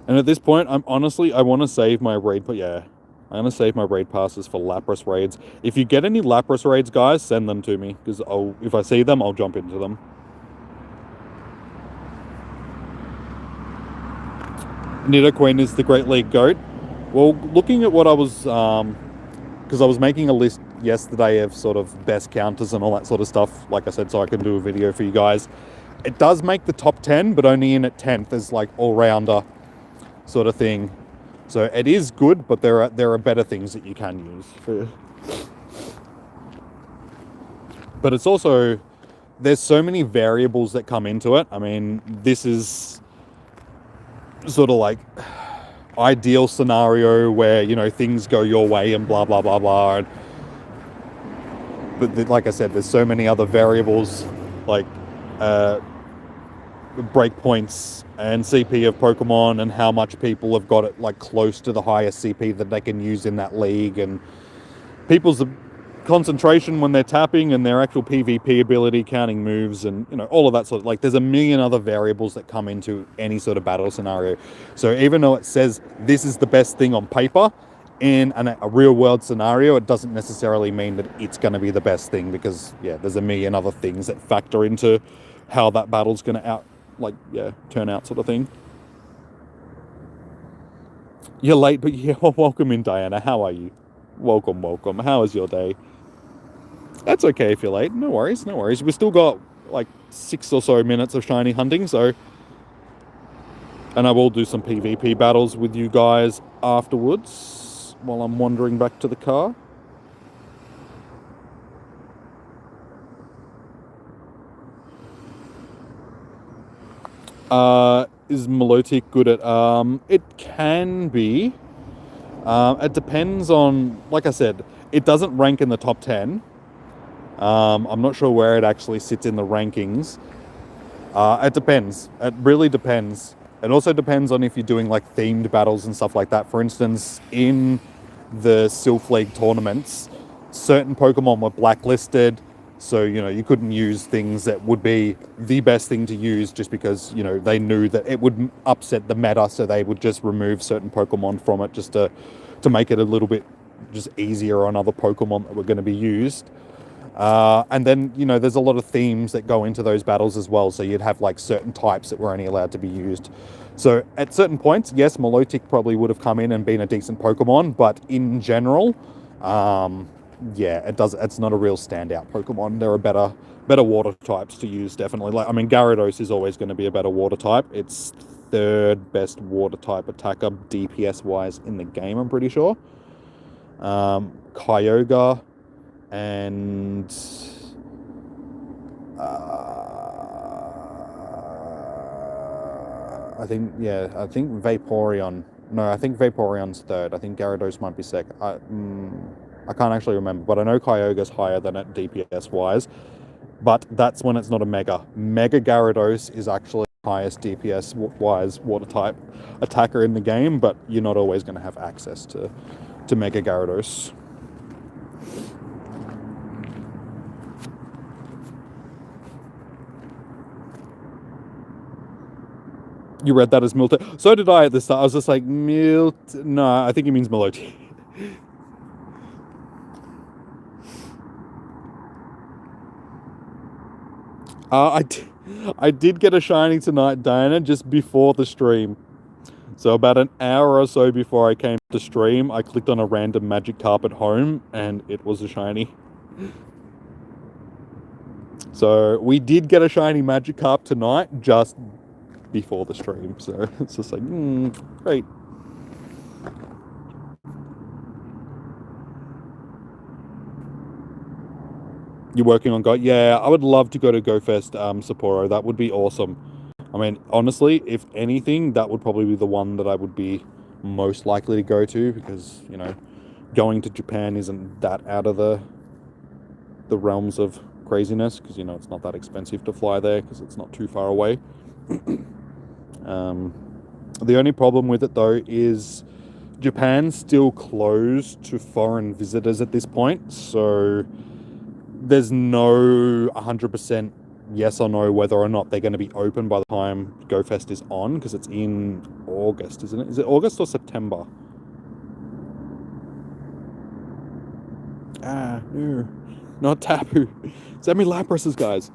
And at this point, I want to save my raid, but yeah, I'm going to save my raid passes for Lapras raids. If you get any Lapras raids, guys, send them to me, because if I see them, I'll jump into them. Nidoqueen is the Great League GOAT. Well, looking at what I was, because I was making a list yesterday of sort of best counters and all that sort of stuff, like I said, so I can do a video for you guys. It does make the top 10, but only in at 10th as like all-rounder sort of thing. So it is good, but there are better things that you can use. But it's also, there's so many variables that come into it. I mean, this is sort of like ideal scenario where, you know, things go your way and blah, blah, blah, blah. But like I said, there's so many other variables like breakpoints and CP of Pokemon and how much people have got it like close to the highest CP that they can use in that league, and people's concentration when they're tapping and their actual PvP ability, counting moves, and, you know, all of that sort of, like, there's a million other variables that come into any sort of battle scenario. So even though it says this is the best thing on paper, in a real world scenario, it doesn't necessarily mean that it's going to be the best thing, because yeah, there's a million other things that factor into how that battle's going to turn out, sort of thing. You're late, but yeah, welcome in, Diana. How are you? Welcome. How was your day? That's okay if you're late. No worries. We've still got like 6 or so minutes of shiny hunting, so. And I will do some PvP battles with you guys afterwards while I'm wandering back to the car. Is Milotic good at... it can be. It depends on... Like I said, it doesn't rank in the top 10. I'm not sure where it actually sits in the rankings. It depends. It really depends. It also depends on if you're doing like themed battles and stuff like that. For instance, in the Sylph League tournaments, certain Pokemon were blacklisted. So, you know, you couldn't use things that would be the best thing to use just because, you know, they knew that it would upset the meta. So they would just remove certain Pokemon from it just to make it a little bit just easier on other Pokemon that were going to be used. And then, you know, there's a lot of themes that go into those battles as well. So you'd have like certain types that were only allowed to be used. So at certain points, yes, Milotic probably would have come in and been a decent Pokemon, but in general, yeah, it's not a real standout Pokemon. There are better water types to use, definitely. Like, I mean, Gyarados is always going to be a better water type. It's third best water type attacker DPS wise in the game, I'm pretty sure. Kyogre and I think Vaporeon. No, I think Vaporeon's third. I think Gyarados might be second. I can't actually remember, but I know Kyogre's higher than it DPS wise. But that's when it's not a Mega. Mega Gyarados is actually the highest DPS wise water type attacker in the game, but you're not always going to have access to Mega Gyarados. You read that as Miltank? So did I at the start. I was just like, No, I think he means Melody. I did get a shiny tonight, Diana, just before the stream. So about an hour or so before I came to stream, I clicked on a random Magikarp at home, and it was a shiny. So we did get a shiny Magikarp tonight, just before the stream. So it's just like, great. You're working on Go? Yeah, I would love to go to GoFest Sapporo. That would be awesome. I mean, honestly, if anything, that would probably be the one that I would be most likely to go to, because, you know, going to Japan isn't that out of the realms of craziness, because, you know, it's not that expensive to fly there because it's not too far away. The only problem with it, though, is Japan's still closed to foreign visitors at this point, so there's no 100% yes or no whether or not they're going to be open by the time GoFest is on, because it's in August, isn't it? Is it August or September? No, not Tapu. Send me Lapras's, guys.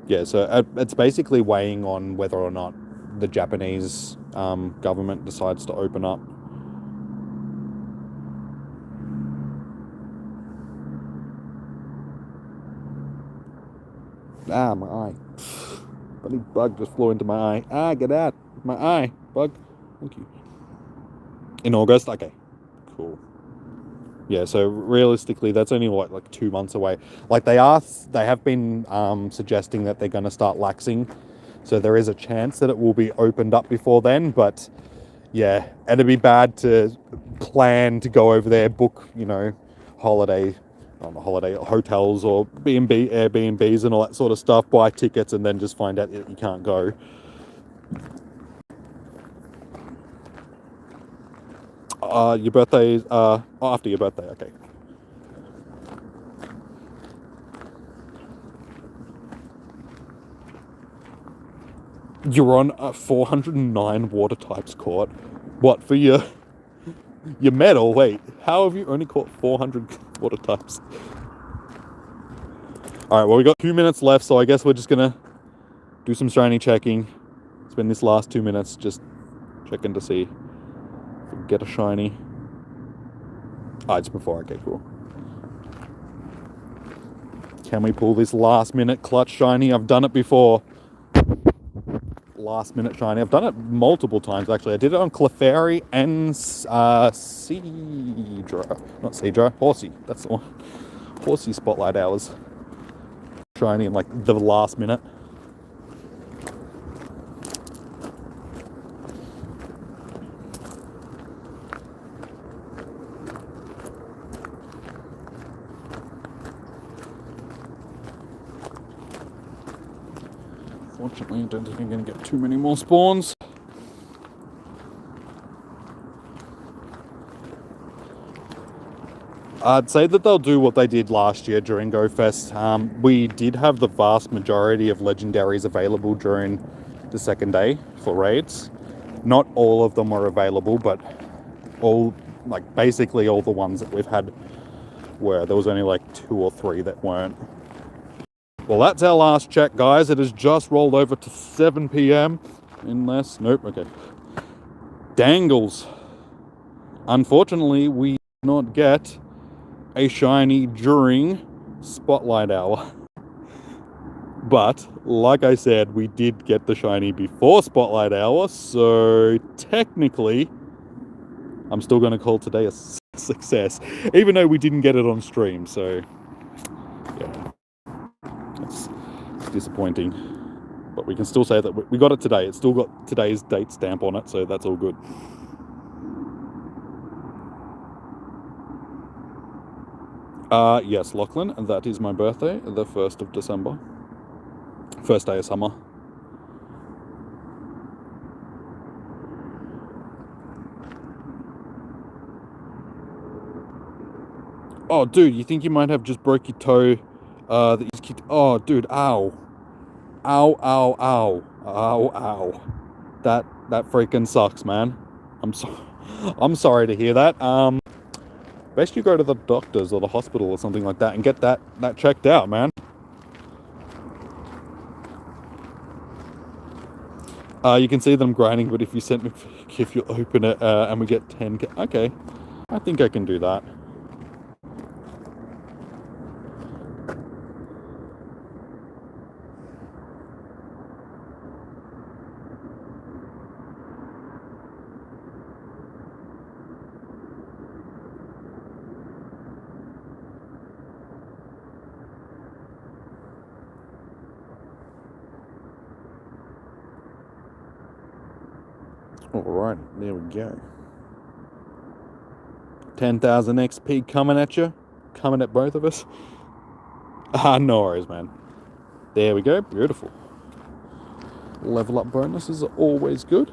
Yeah, so it's basically weighing on whether or not the Japanese government decides to open up. My eye. Bloody bug just flew into my eye. Get out. My eye. Bug. Thank you. In August? Okay. Cool. Yeah, so realistically, that's only like 2 months away. Like they have been suggesting that they're going to start laxing. So there is a chance that it will be opened up before then. But yeah, it'd be bad to plan to go over there, book, you know, holiday hotels or B&B, Airbnbs and all that sort of stuff, buy tickets and then just find out that you can't go. Your birthday, after your birthday, okay. You're on a 409 water types caught. What, for your medal? Wait, how have you only caught 400 water types? Alright, well, we got 2 minutes left, so I guess we're just gonna do some shiny checking. Spend this last 2 minutes just checking to see if we can get a shiny. It's before, okay, cool. Can we pull this last minute clutch shiny? I've done it before. Last minute shiny. I've done it multiple times, actually. I did it on Clefairy and Seadra. Not Seadra, Horsey. That's the one. Horsey Spotlight Hours. Shiny in like the last minute. Fortunately, I don't think I'm going to get too many more spawns. I'd say that they'll do what they did last year during GoFest. We did have the vast majority of legendaries available during the second day for raids. Not all of them were available, but all like basically all the ones that we've had were. There was only like 2 or 3 that weren't. Well, that's our last check, guys. It has just rolled over to 7 p.m. Nope, okay. Dangles. Unfortunately, we did not get a shiny during Spotlight Hour. But, like I said, we did get the shiny before Spotlight Hour, so technically, I'm still going to call today a success, even though we didn't get it on stream, so yeah, it's disappointing. But we can still say that we got it today. It's still got today's date stamp on it, so that's all good. Yes, Lachlan, and that is my birthday, the 1st of December. First day of summer. Oh, dude, you think you might have just broke your toe that you kicked? Oh, dude, ow. Ow, ow, ow. Ow, ow. That freaking sucks, man. I'm sorry to hear that. Best you go to the doctors or the hospital or something like that and get that checked out, man. You can see them grinding, but if you open it and we get 10, okay, I think I can do that. Alright, there we go. 10,000 XP coming at you. Coming at both of us. No worries, man. There we go. Beautiful. Level up bonuses are always good.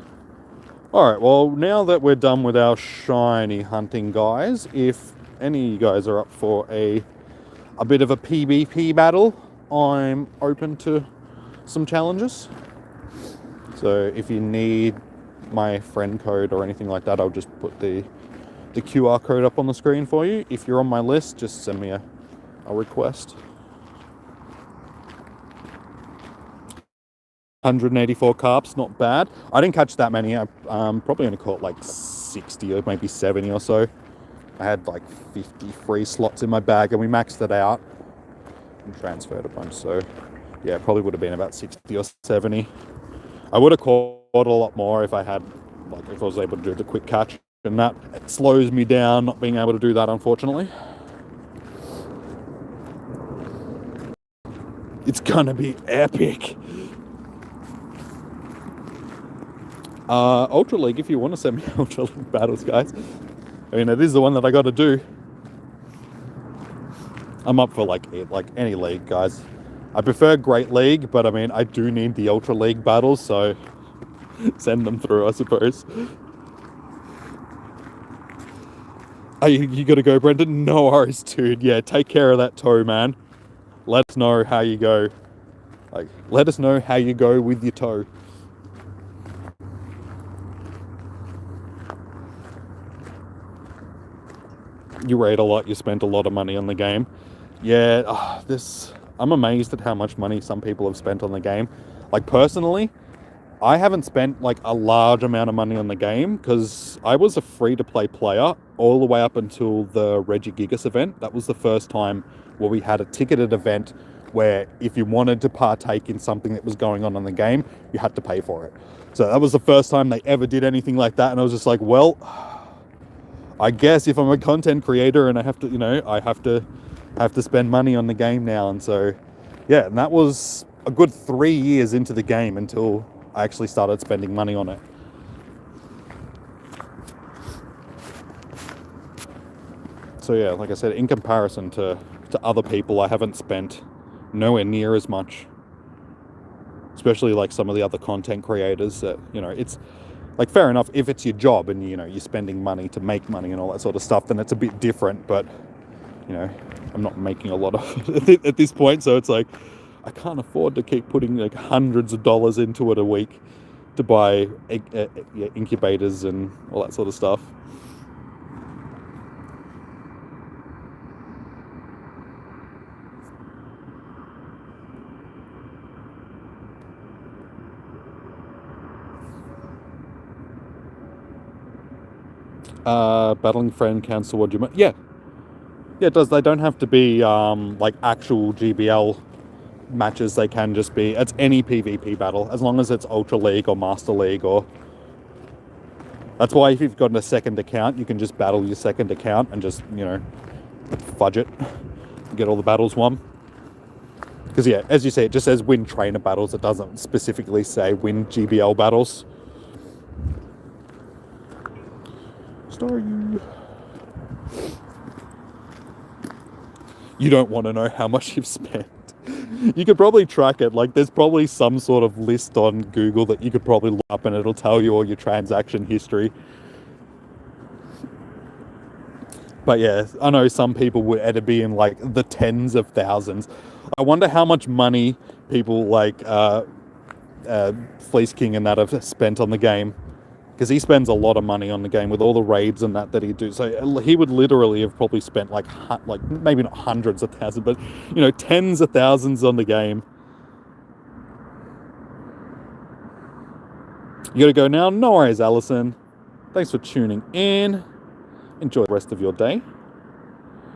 Alright, well, now that we're done with our shiny hunting, guys, if any of you guys are up for a bit of a PvP battle, I'm open to some challenges. So if you need my friend code or anything like that, I'll just put the QR code up on the screen for you. If you're on my list, just send me a request. 184 carps, not bad. I didn't catch that many. I probably only caught like 60 or maybe 70 or so. I had like 50 free slots in my bag and we maxed it out and transferred a bunch. So yeah, probably would have been about 60 or 70. I would have caught a lot more if I was able to do the quick catch, and that slows me down not being able to do that, unfortunately. It's gonna be epic. Ultra League, if you want to send me Ultra League battles, guys. I mean, it is the one that I got to do. I'm up for like any league, guys. I prefer Great League, but I mean, I do need the Ultra League battles, so send them through, I suppose. Oh, you gotta go, Brendan? No worries, dude. Yeah, take care of that toe, man. Let us know how you go. Let us know how you go with your toe. You raid a lot, you spent a lot of money on the game. Yeah, I'm amazed at how much money some people have spent on the game. Like, personally, I haven't spent like a large amount of money on the game because I was a free-to-play player all the way up until the Regigigas event. That was the first time where we had a ticketed event where if you wanted to partake in something that was going on in the game, you had to pay for it. So that was the first time they ever did anything like that, and I was just like, well, I guess if I'm a content creator and I have to, I have to spend money on the game now. And so, yeah, and that was a good 3 years into the game until I actually started spending money on it. So yeah, like I said, in comparison to other people, I haven't spent nowhere near as much. Especially like some of the other content creators that, it's like, fair enough, if it's your job and, you're spending money to make money and all that sort of stuff, then it's a bit different. But, I'm not making a lot of it at this point. So it's like, I can't afford to keep putting like hundreds of dollars into it a week to buy incubators and all that sort of stuff. Battling friend cancel what you meant. Yeah. Yeah, it does. They don't have to be like actual GBL matches. They can just be, it's any PvP battle, as long as it's Ultra League or Master League or... That's why if you've got a second account, you can just battle your second account and just, you know, fudge it. Get all the battles won. Because yeah, as you say, it just says win trainer battles. It doesn't specifically say win GBL battles. Star you. You don't want to know how much you've spent. You could probably track it. Like, there's probably some sort of list on Google that you could probably look up and it'll tell you all your transaction history. But yeah, I know some people would either be in like the tens of thousands. I wonder how much money people like Fleece King and that have spent on the game. Because he spends a lot of money on the game with all the raids and that he do. So he would literally have probably spent like maybe not hundreds of thousands, but you know, tens of thousands on the game. You gotta go now. No worries, Allison. Thanks for tuning in. Enjoy the rest of your day.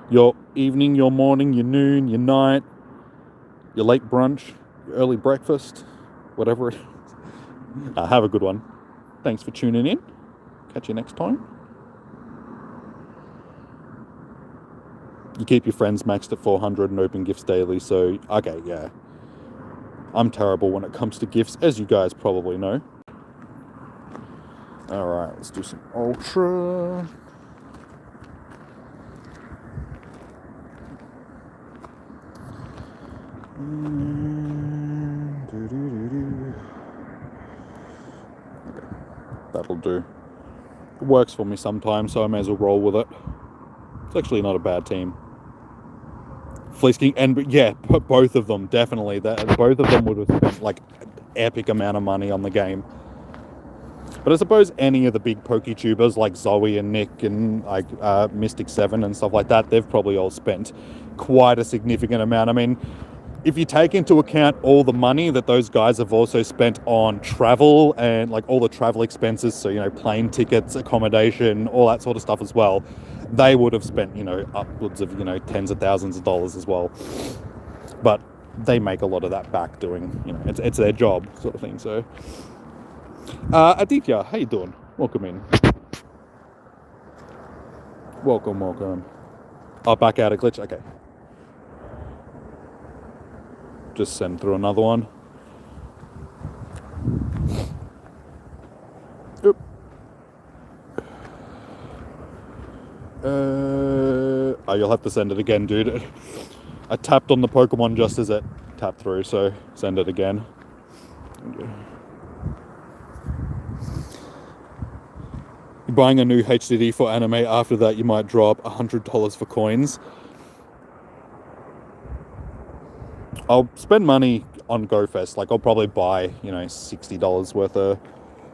Your evening, your morning, your noon, your night, your late brunch, your early breakfast, whatever it is. Have a good one. Thanks for tuning in. Catch you next time. You keep your friends maxed at 400 and open gifts daily, so, okay, yeah. I'm terrible when it comes to gifts, as you guys probably know. Alright, let's do some Ultra. That'll do. It works for me sometimes, so I may as well roll with it. It's actually not a bad team. Fleece King, and yeah, both of them, definitely. Both of them would have spent like an epic amount of money on the game. But I suppose any of the big PokeTubers like Zoe and Nick and like Mystic 7 and stuff like that, they've probably all spent quite a significant amount. I mean, if you take into account all the money that those guys have also spent on travel and like all the travel expenses, so, you know, plane tickets, accommodation, all that sort of stuff as well, they would have spent, you know, upwards of, you know, tens of thousands of dollars as well. But they make a lot of that back doing, you know, it's their job sort of thing. So, Aditya, how you doing? Welcome in. Welcome. Oh, back out of glitch? Okay. Just send through another one. Oop. Oh, you'll have to send it again, dude. I tapped on the Pokemon just as it tapped through, so send it again. You're buying a new HDD for anime. After that, you might drop $100 for coins. I'll spend money on GoFest. Like, I'll probably buy, you know, $60 worth of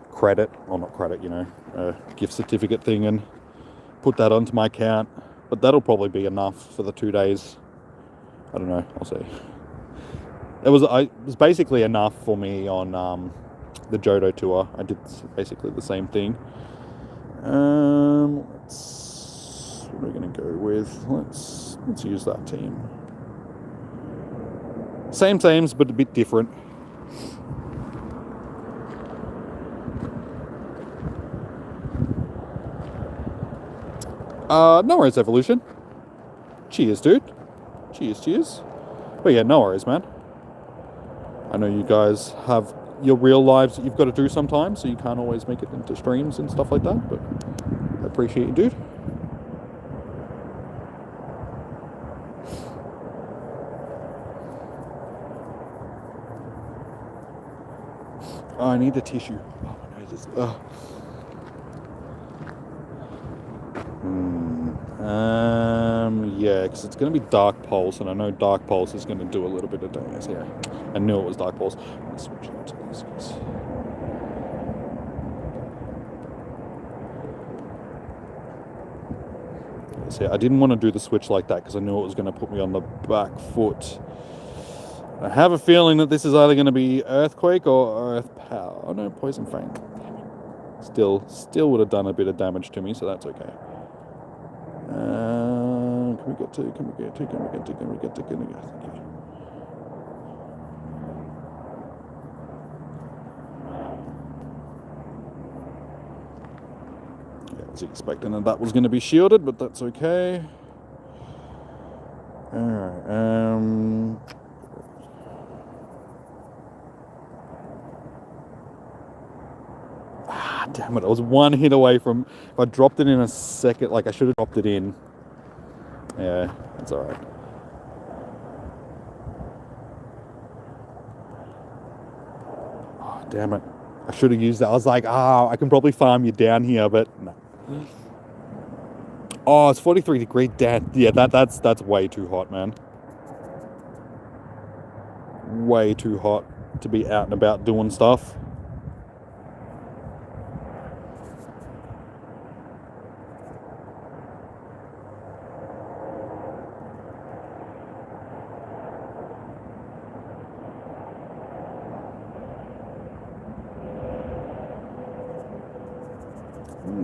credit, or not credit, you know, a gift certificate thing, and put that onto my account. But that'll probably be enough for the 2 days. I don't know. I'll see. It was basically enough for me on the Johto tour. I did basically the same thing. What are we gonna go with? Let's use that team. Same teams, but a bit different. No worries, Evolution. Cheers, dude. Cheers. But yeah, no worries, man. I know you guys have your real lives that you've got to do sometimes, so you can't always make it into streams and stuff like that, but I appreciate you, dude. Oh, I need a tissue. Oh, my nose is... Yeah, because it's going to be Dark Pulse, and I know Dark Pulse is going to do a little bit of damage here. I knew it was Dark Pulse. Let's switch out to these guys. See, I didn't want to do the switch like that because I knew it was going to put me on the back foot. I have a feeling that this is either going to be Earthquake or Earth Power. Oh no, Poison Fang. Damn it. Still would have done a bit of damage to me, so that's okay. Can we get to? I was expecting that was going to be shielded, but that's okay. Alright, damn it, I was one hit away from... If I dropped it in a second, like I should have dropped it in. Yeah, that's alright. Oh, damn it. I should have used that. I was like, I can probably farm you down here, but no. Oh, it's 43 degree dead. Yeah, that's way too hot, man. Way too hot to be out and about doing stuff.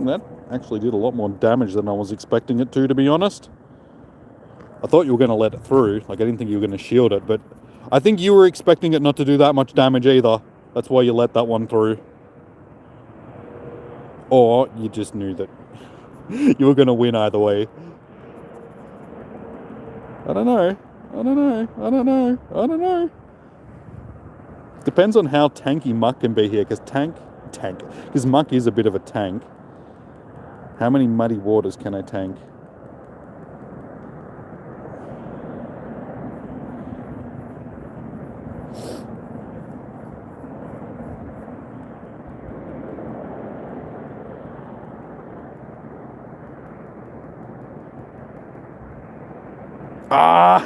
That actually did a lot more damage than I was expecting it to be honest. I thought you were going to let it through. Like, I didn't think you were going to shield it, but I think you were expecting it not to do that much damage either. That's why you let that one through. Or you just knew that you were going to win either way. I don't know. Depends on how tanky Muck can be here, because because Muck is a bit of a tank. How many muddy waters can I tank?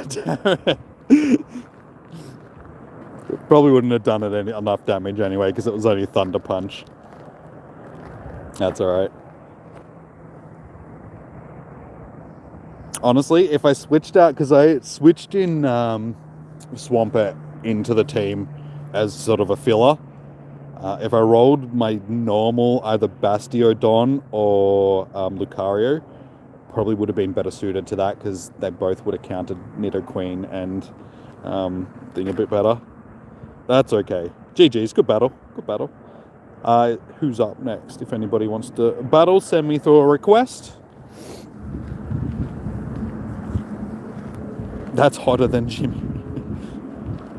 Damn it. Probably wouldn't have done it enough damage anyway, because it was only Thunder Punch. That's alright. Honestly, if I switched out, because I switched in Swampert into the team as sort of a filler. If I rolled my normal either Bastiodon or Lucario, probably would have been better suited to that, because they both would have countered Nidoqueen and thing a bit better. That's okay. GG's, good battle. Who's up next? If anybody wants to battle, send me through a request. That's hotter than Jimmy.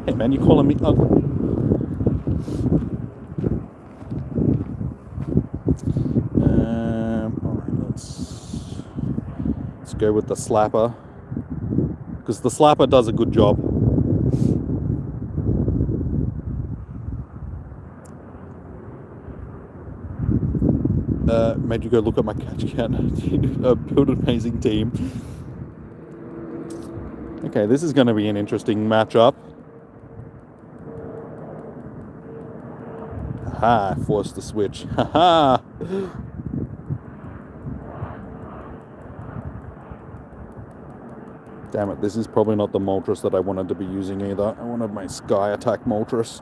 Hey man, you calling me ugly? Alright, let's go with the Slapper, because the Slapper does a good job. Made you go look at my catch count. Build an amazing team. Okay, this is going to be an interesting matchup. Haha, forced the switch. Haha. Damn it, this is probably not the Moltres that I wanted to be using either. I wanted my Sky Attack Moltres.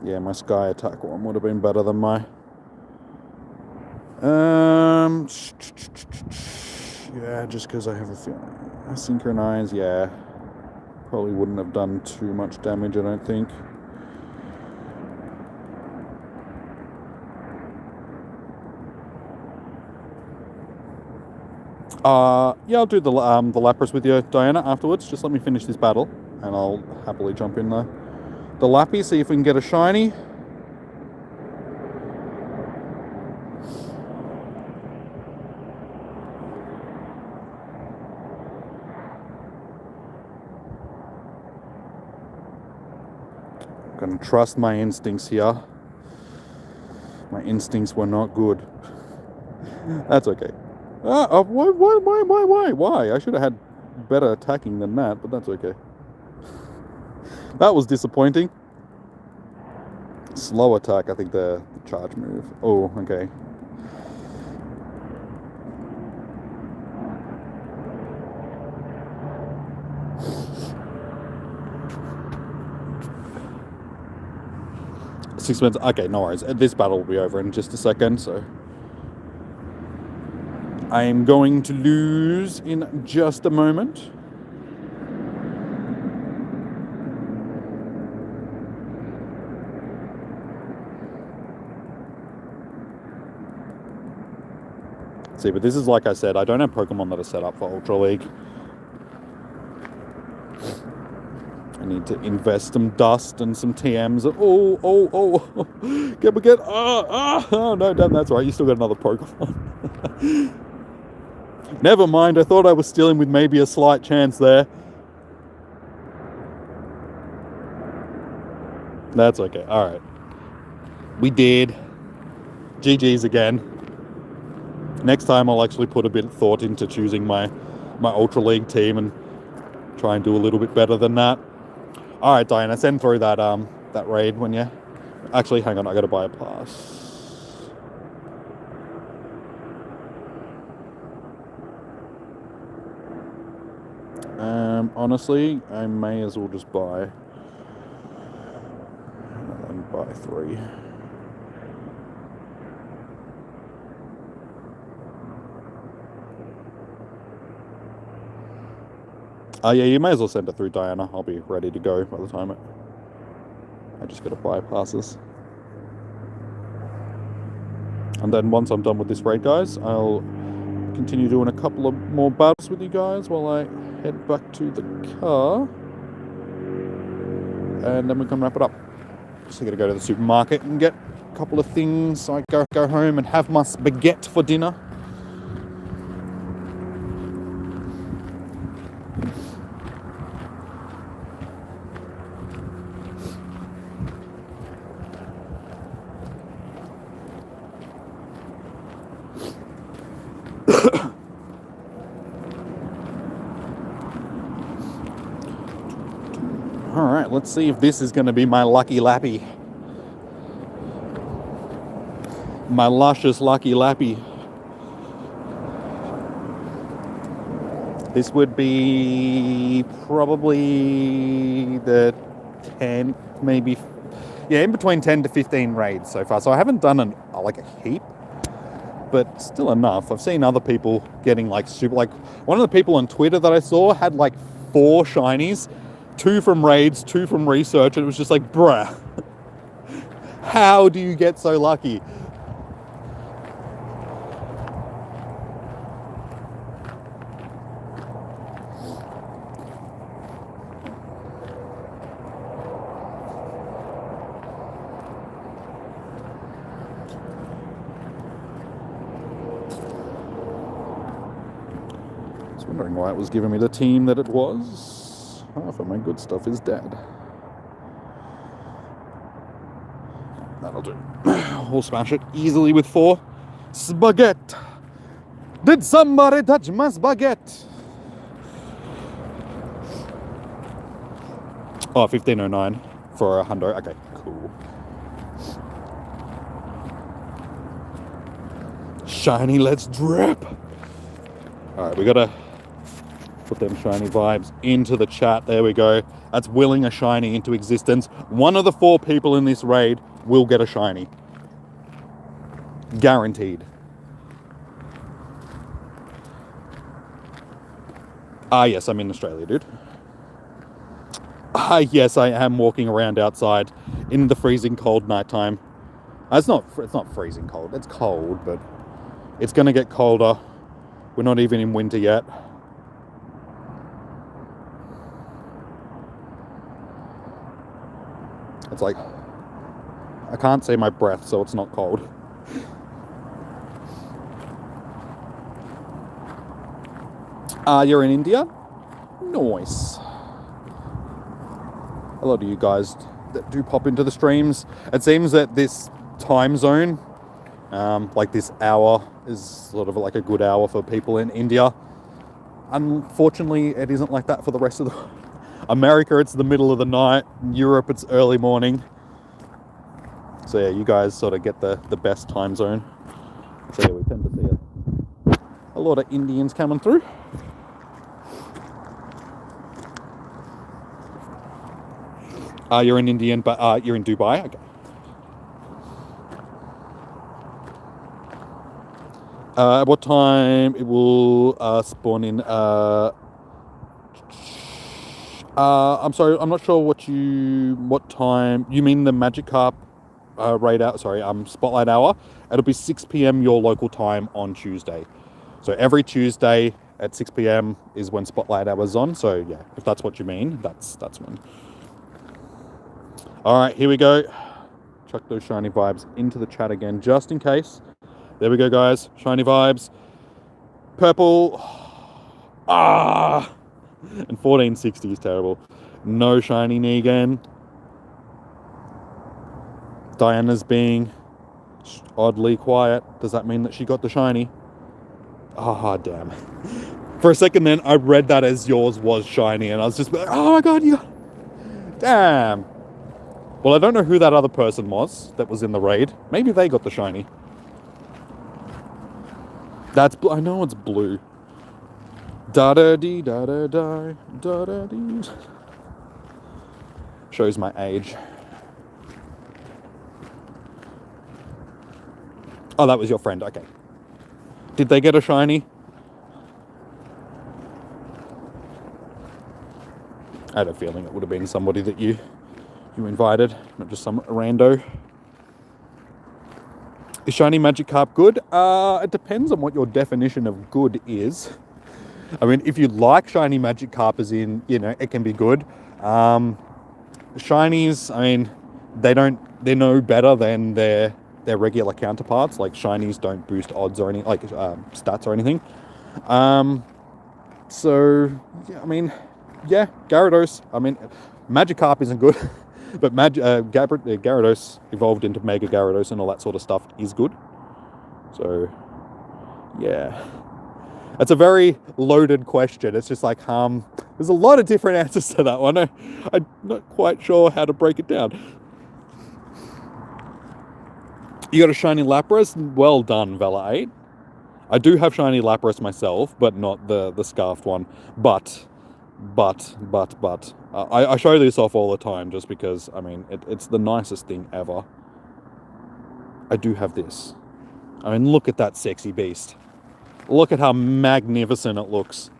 Yeah, my Sky Attack one would have been better than my... Yeah, just because I have a feeling... Synchronize, yeah. Probably wouldn't have done too much damage, I don't think. Yeah, I'll do the Lapras with you, Diana, afterwards. Just let me finish this battle, and I'll happily jump in the Lappy, see if we can get a shiny. I'm gonna trust my instincts here. My instincts were not good. That's okay. Why? I should have had better attacking than that, but that's okay. That was disappointing. Slow attack, I think the charge move. Oh, okay. 6 minutes. Okay, no worries. This battle will be over in just a second, so I am going to lose in just a moment. See, but this is like I said, I don't have Pokemon that are set up for Ultra League. I need to invest some dust and some TMs. Oh, no, damn, that's right. You still got another Pokemon. Never mind, I thought I was stealing with maybe a slight chance there. That's okay, alright. We did. GG's again. Next time I'll actually put a bit of thought into choosing my Ultra League team and try and do a little bit better than that. Alright, Diana, send through that raid when you... Actually, hang on, I gotta buy a pass. Honestly, I may as well just buy 3. Yeah, you may as well send it through, Diana. I'll be ready to go by the time I just gotta buy passes. And then once I'm done with this raid, guys, I'll continue doing a couple of more battles with you guys while I head back to the car. And then we can wrap it up. So I gotta go to the supermarket and get a couple of things so I go home and have my spaghetti for dinner. Alright, let's see if this is going to be my lucky lappy. My luscious lucky lappy. This would be probably the 10, maybe... Yeah, in between 10 to 15 raids so far. So I haven't done a heap, but still enough. I've seen other people getting super... one of the people on Twitter that I saw had 4 shinies. 2 from raids, 2 from research, and it was just like, bruh, how do you get so lucky? I was wondering why it was giving me the team that it was. Half of my good stuff is dead. That'll do. We'll smash it easily with 4. Spaghetti! Did somebody touch my spaghetti? Oh, 1509 for a hundo. Okay, cool. Shiny, let's drip! Alright, we gotta put them shiny vibes into the chat. There we go. That's willing a shiny into existence. One of the 4 people in this raid will get a shiny. Guaranteed. Yes, I'm in Australia, dude. Yes, I am walking around outside in the freezing cold nighttime. It's not freezing cold. It's cold, but it's going to get colder. We're not even in winter yet. It's like, I can't see my breath, so it's not cold. You're in India? Nice. A lot of you guys that do pop into the streams. It seems that this time zone, this hour, is sort of like a good hour for people in India. Unfortunately, it isn't like that for the rest of the... America, it's the middle of the night. In Europe, it's early morning. So yeah, you guys sort of get the best time zone. So yeah, we tend to see a lot of Indians coming through. You're in Indian, but you're in Dubai. Okay. At what time it will spawn in? I'm sorry, I'm not sure what time you mean. The Magikarp raid out. Sorry, Spotlight Hour. It'll be 6 p.m. your local time on Tuesday. So every Tuesday at 6 p.m. is when Spotlight Hour's on. So yeah, if that's what you mean, that's when. All right, here we go. Chuck those shiny vibes into the chat again, just in case. There we go, guys. Shiny vibes. Purple. Ah! And 1460 is terrible. No shiny Negan. Diana's being oddly quiet. Does that mean that she got the shiny? Ah, damn. For a second then, I read that as yours was shiny, and I was just like, oh my god, you... Damn. Well, I don't know who that other person was that was in the raid. Maybe they got the shiny. That's blue. I know it's blue. Da-da-dee, da-da-da, da-da-dee. Shows my age. Oh, that was your friend. Okay. Did they get a shiny? I had a feeling it would have been somebody that you invited, not just some rando. Is shiny Magikarp good? It depends on what your definition of good is. I mean, if you like shiny Magikarp, as in, it can be good. Shinies, I mean, they're no better than their regular counterparts. Like, shinies don't boost odds or anything, like stats or anything. So, yeah, I mean, yeah, Gyarados. I mean, Magikarp isn't good, but Gyarados evolved into Mega Gyarados and all that sort of stuff is good. So, yeah. That's a very loaded question. It's just like, there's a lot of different answers to that one. I'm not quite sure how to break it down. You got a shiny Lapras? Well done, Vela 8. I do have shiny Lapras myself, but not the scarfed one. But, I show this off all the time just because, I mean, it's the nicest thing ever. I do have this. I mean, look at that sexy beast. Look at how magnificent it looks.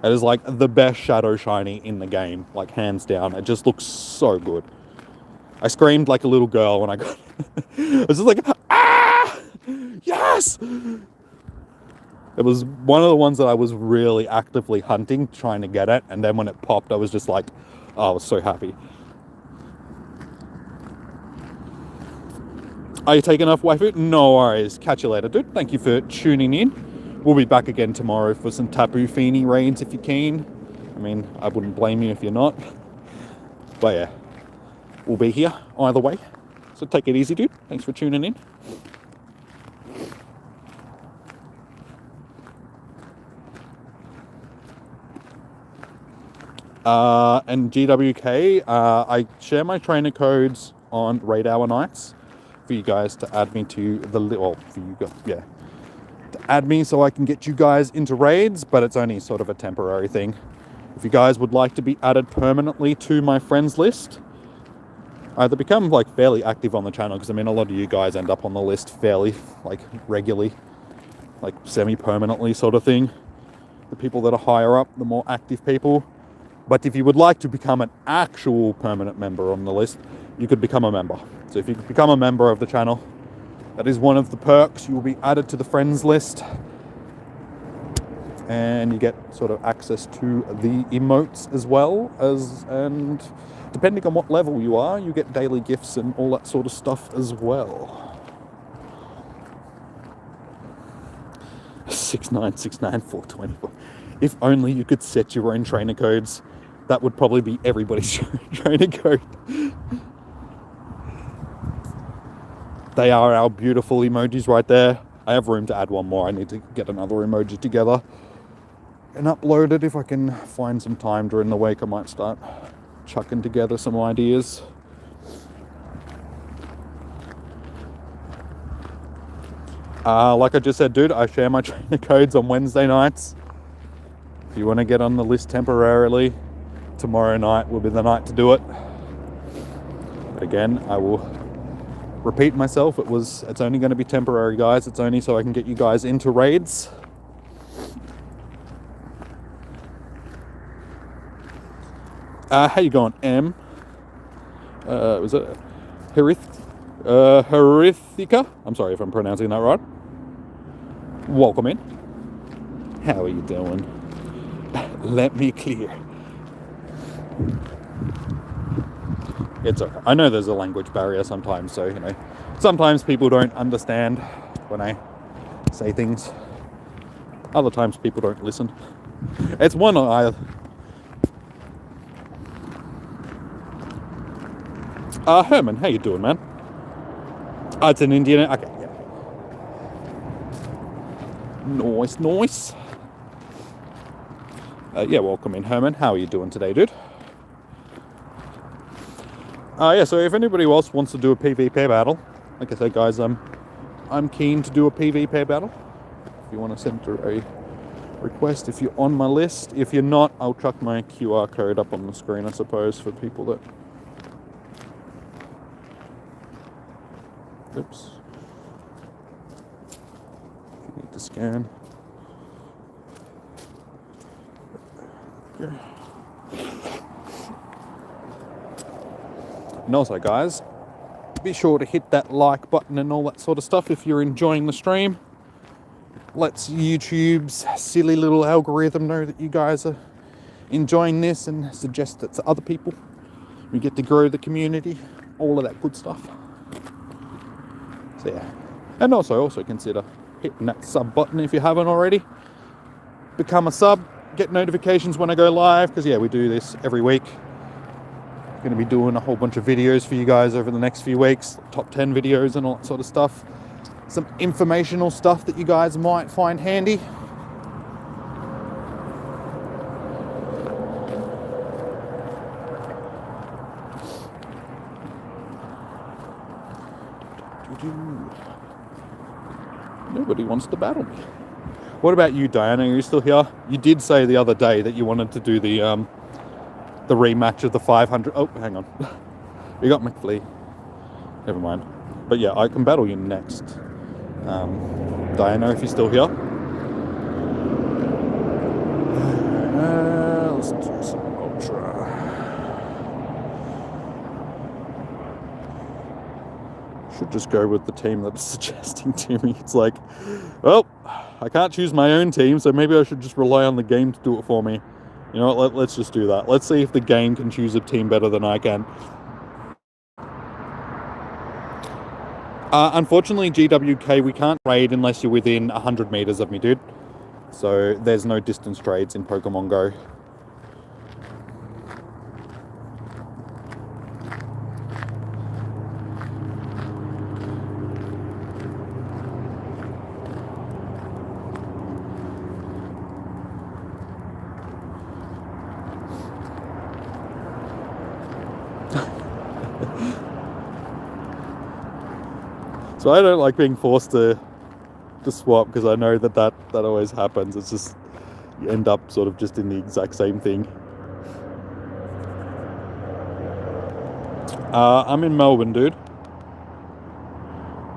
It is like the best shadow shiny in the game, like hands down. It just looks so good. I screamed like a little girl when I got it. I was just like, ah! Yes! It was one of the ones that I was really actively hunting, trying to get it. And then when it popped, I was just like, oh, I was so happy. Are you taking off, waifu? No worries. Catch you later, dude. Thank you for tuning in. We'll be back again tomorrow for some Tapu Fini raids if you're keen. I mean, I wouldn't blame you if you're not. But yeah, we'll be here either way. So take it easy, dude. Thanks for tuning in. And GWK, I share my trainer codes on raid hour nights for you guys to add me to to add me so I can get you guys into raids, but it's only sort of a temporary thing. If you guys would like to be added permanently to my friends list, either become like fairly active on the channel, because I mean a lot of you guys end up on the list fairly like regularly, like semi-permanently sort of thing. The people that are higher up, the more active people. But if you would like to become an actual permanent member on the list, you could become a member. So if you become a member of the channel, that is one of the perks. You will be added to the friends list. And you get sort of access to the emotes as well and depending on what level you are, you get daily gifts and all that sort of stuff as well. 6969424. If only you could set your own trainer codes. That would probably be everybody's trainer code. They are our beautiful emojis right there. I have room to add one more. I need to get another emoji together and upload it. If I can find some time during the week, I might start chucking together some ideas. Like I just said, dude, I share my trainer codes on Wednesday nights. If you want to get on the list temporarily, tomorrow night will be the night to do it. Again, I will repeat myself. It's only going to be temporary, guys. It's only so I can get you guys into raids. How you going, M? Was it Herithika? I'm sorry if I'm pronouncing that right. Welcome in. How are you doing? Let me clear. It's okay. I know there's a language barrier sometimes, so, you know, sometimes people don't understand when I say things. Other times people don't listen. It's one I... Herman, how you doing, man? It's an Indian... Okay, yeah. Nice. Yeah, welcome in, Herman. How are you doing today, dude? Yeah, so if anybody else wants to do a PvP battle, like I said, guys, I'm keen to do a PvP battle. If you want to send through a request, if you're on my list. If you're not, I'll chuck my QR code up on the screen, I suppose, for people that... Oops. If you need to scan. Okay. And also, guys, be sure to hit that like button and all that sort of stuff if you're enjoying the stream. Lets YouTube's silly little algorithm know that you guys are enjoying this and suggest it to other people. We get to grow the community, all of that good stuff. So yeah, and also consider hitting that sub button if you haven't already. Become a sub, get notifications when I go live, because yeah, we do this every week. Going to be doing a whole bunch of videos for you guys over the next few weeks, top 10 videos and all that sort of stuff. Some informational stuff that you guys might find handy. Nobody wants to battle me. What about you, Diana? Are you still here? You did say the other day that you wanted to do the rematch of the 500. Oh, hang on. You got McFlea. Never mind. But yeah, I can battle you next. Diana, if you're still here. Let's do some Ultra. Should just go with the team that's suggesting to me. It's like, well, I can't choose my own team, so maybe I should just rely on the game to do it for me. You know what, let's just do that. Let's see if the game can choose a team better than I can. Unfortunately, GWK, we can't raid unless you're within 100 meters of me, dude. So there's no distance trades in Pokemon Go. So I don't like being forced to swap, because I know that always happens. It's just, you end up sort of just in the exact same thing. I'm in Melbourne, dude.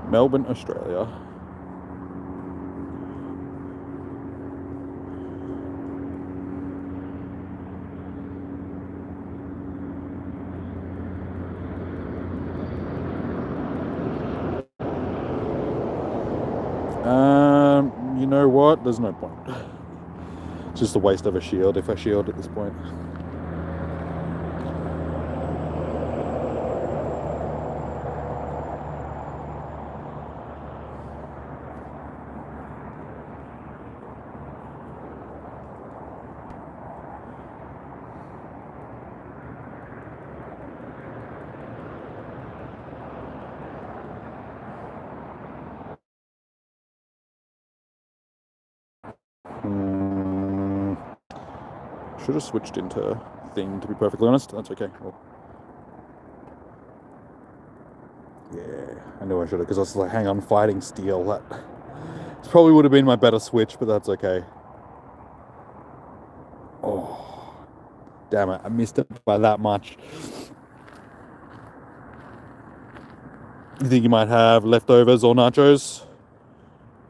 Melbourne, Australia. You know what? There's no point. It's just a waste of a shield if I shield at this point. Should have switched into thing, to be perfectly honest. That's okay. Well, yeah, I knew I should have, because I was like, hang on, fighting steel. That probably would have been my better switch, but that's okay. Oh, damn it, I missed it by that much. You think you might have leftovers or nachos?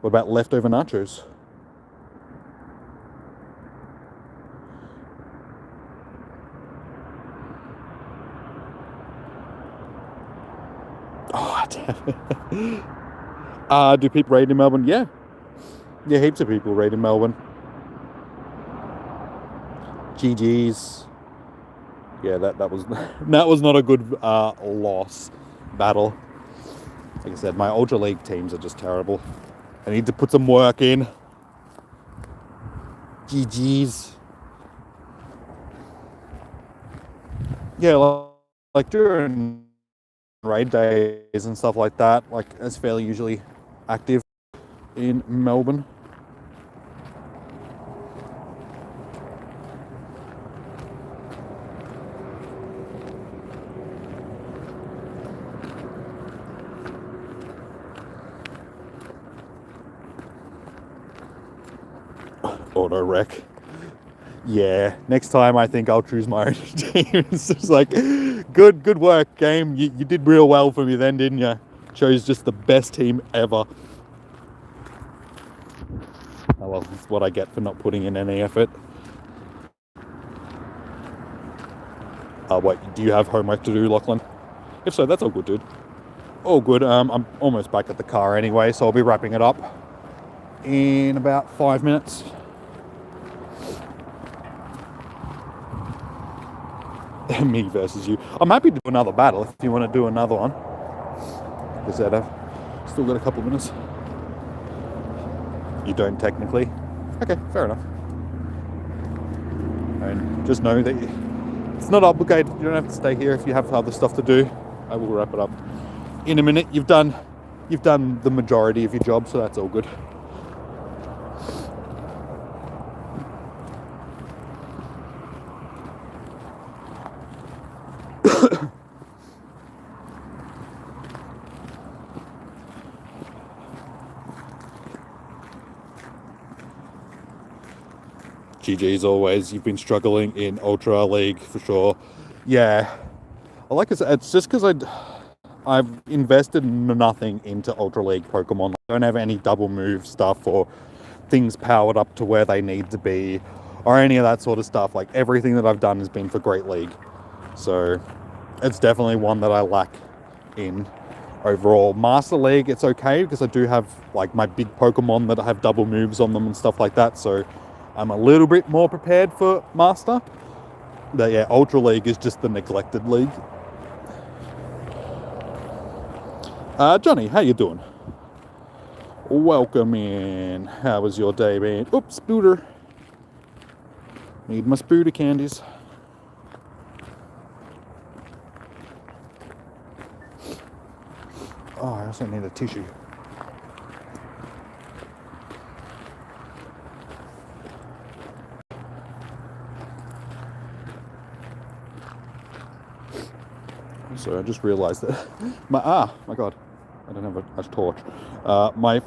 What about leftover nachos? Oh, damn it. Do people raid in Melbourne? Yeah. Yeah, heaps of people raid in Melbourne. GG's. Yeah, that was that was not a good loss battle. Like I said, my Ultra League teams are just terrible. I need to put some work in. GG's. Yeah, like during raid days and stuff like that, like it's fairly usually active in Melbourne. Auto wreck. Yeah, next time I think I'll choose my own team. It's just like, good work, game. You did real well for me then, didn't you? Chose just the best team ever. Oh well, that's what I get for not putting in any effort. Wait, do you have homework to do, Lachlan? If so, that's all good, dude. All good. I'm almost back at the car anyway, so I'll be wrapping it up in about 5 minutes. Me versus you. I'm happy to do another battle if you want to do another one. Is that still got a couple of minutes? You don't technically? Okay, fair enough. And just know that it's not obligated. You don't have to stay here if you have other stuff to do. I will wrap it up in a minute. You've done the majority of your job, so that's all good. GG's always. You've been struggling in Ultra League for sure. Yeah, I like it. It's just because I've invested nothing into Ultra League Pokemon. I don't have any double move stuff or things powered up to where they need to be or any of that sort of stuff. Like everything that I've done has been for Great League. So it's definitely one that I lack in overall. Master League, it's okay because I do have like my big Pokemon that have double moves on them and stuff like that. So I'm a little bit more prepared for Master. But yeah, Ultra League is just the neglected league. Johnny, how you doing? Welcome in. How was your day, man? Oops, Spooter. Need my Spooter candies. Oh, I also need a tissue. So I just realised that my god, I don't have a torch. My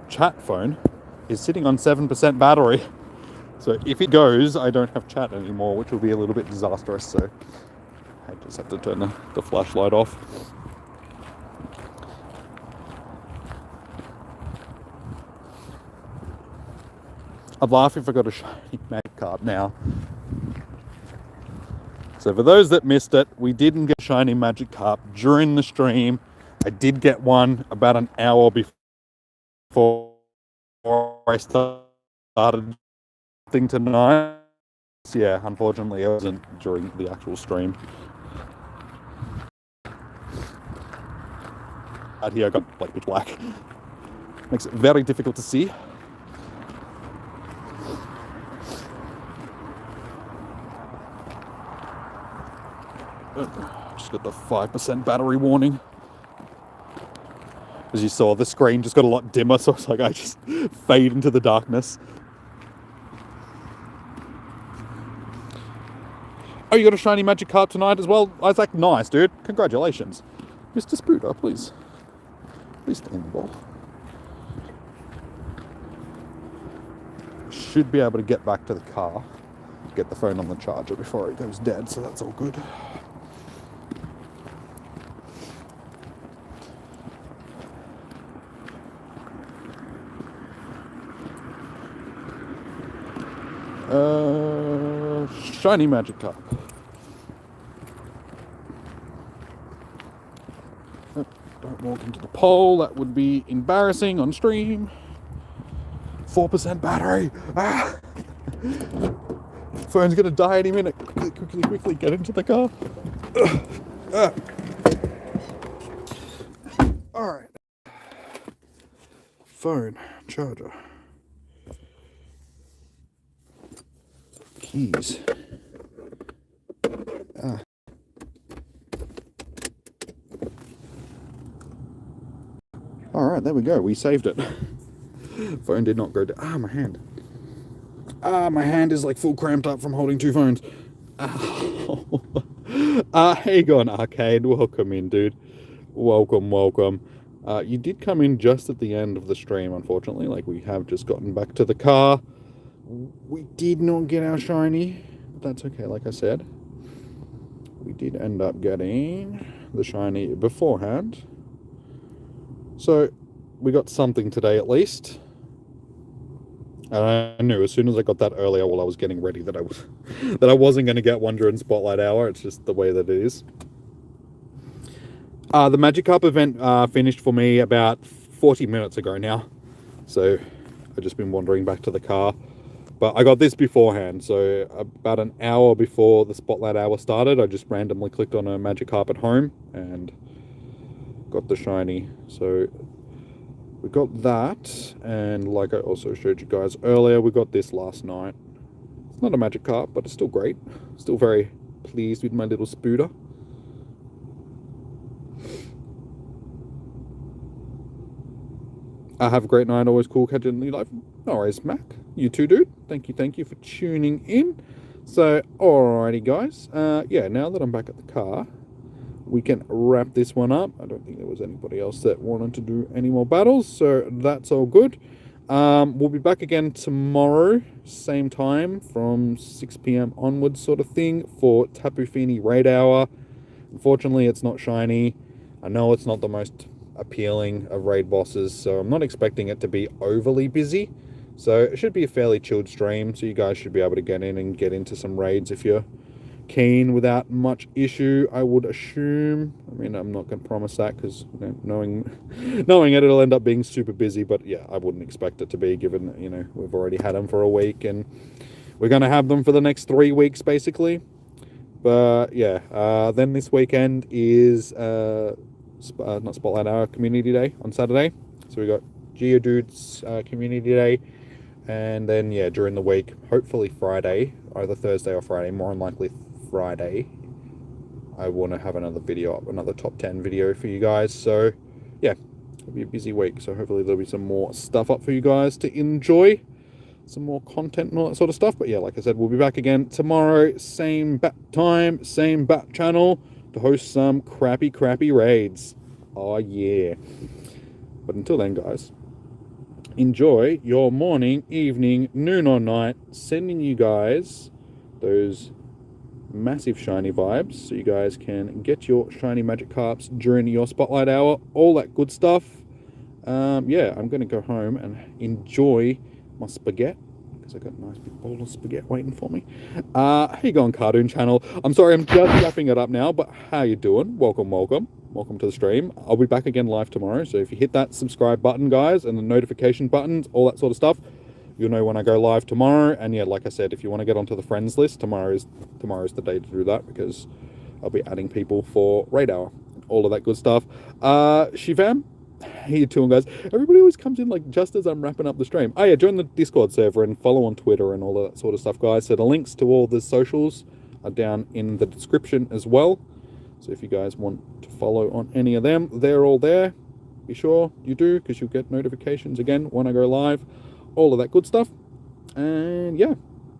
chat phone is sitting on 7% battery. So if it goes, I don't have chat anymore, which will be a little bit disastrous. So I just have to turn the flashlight off. I'd laugh if I got a shiny Magikarp now. So for those that missed it, we didn't get a shiny Magikarp during the stream. I did get one about an hour before I started thing tonight. So yeah, unfortunately, it wasn't during the actual stream. Out here, I got like pitch black. Makes it very difficult to see. Just got the 5% battery warning. As you saw, the screen just got a lot dimmer, so it's like I just fade into the darkness. Oh, you got a shiny Magikarp tonight as well? Isaac, nice, dude. Congratulations. Mr. Spooter, please. Please stay in the ball. Should be able to get back to the car. Get the phone on the charger before it goes dead, so that's all good. Shiny Magikarp. Oh, don't walk into the pole, that would be embarrassing on stream. 4% battery. Ah! Phone's gonna die any minute. Quickly, get into the car. Alright. Phone, charger, keys. Alright, there we go. We saved it. Phone did not go down. My hand. My hand is like full cramped up from holding two phones. Hey, you going, Arcade? Welcome in, dude. Welcome. You did come in just at the end of the stream, unfortunately. Like, we have just gotten back to the car. We did not get our shiny, but that's okay, like I said. We did end up getting the shiny beforehand. So, we got something today at least. And I knew as soon as I got that earlier while I was getting ready that I wasn't going to get one during Spotlight Hour. It's just the way that it is. The Magikarp event finished for me about 40 minutes ago now. So I've just been wandering back to the car. But I got this beforehand. So about an hour before the Spotlight Hour started, I just randomly clicked on a Magikarp at home and got the shiny. So we got that, and like I also showed you guys earlier, we got this last night. It's not a Magikarp, but it's still great. Still very pleased with my little Spooter. Have a great night, always cool catching you live. No worries, Mac. You too, dude. Thank you for tuning in. So, alrighty guys. Yeah, now that I'm back at the car, we can wrap this one up. I don't think there was anybody else that wanted to do any more battles, so that's all good. We'll be back again tomorrow, same time, from 6 p.m. onwards sort of thing, for Tapu Fini Raid Hour. Unfortunately, it's not shiny. I know it's not the most appealing of raid bosses, so I'm not expecting it to be overly busy. So it should be a fairly chilled stream, so you guys should be able to get in and get into some raids if you're keen without much issue, I would assume. I mean, I'm not going to promise that because, you know, knowing it, it'll end up being super busy. But yeah, I wouldn't expect it to be, given that, you know, we've already had them for a week and we're going to have them for the next 3 weeks basically. But yeah, then this weekend is not Spotlight Hour, Community Day on Saturday. So we got Geodude's Community Day. And then, yeah, during the week, hopefully Friday, either Thursday or Friday, more than likely Friday, I want to have another video up, another top 10 video for you guys. So, yeah, it'll be a busy week. So hopefully there'll be some more stuff up for you guys to enjoy. Some more content and all that sort of stuff. But yeah, like I said, we'll be back again tomorrow. Same bat time, same bat channel to host some crappy raids. Oh, yeah. But until then, guys, enjoy your morning, evening, noon or night. Sending you guys those massive shiny vibes so you guys can get your shiny Magikarps during your Spotlight Hour, all that good stuff. Yeah, I'm going to go home and enjoy my spaghetti because I got a nice big bowl of spaghetti waiting for me. How you going, Cartoon Channel? I'm sorry, I'm just wrapping it up now, but how you doing? Welcome to the stream. I'll be back again live tomorrow, so if you hit that subscribe button, guys, and the notification buttons, all that sort of stuff, you'll know when I go live tomorrow. And yeah, like I said, if you want to get onto the friends list, tomorrow's the day to do that, because I'll be adding people for Raid Hour, all of that good stuff. Shivam, how you doing, guys? Everybody always comes in like just as I'm wrapping up the stream. Oh yeah, join the Discord server and follow on Twitter and all of that sort of stuff, guys. So the links to all the socials are down in the description as well. So if you guys want to follow on any of them, they're all there. Be sure you do, because you'll get notifications again when I go live. All of that good stuff. And yeah,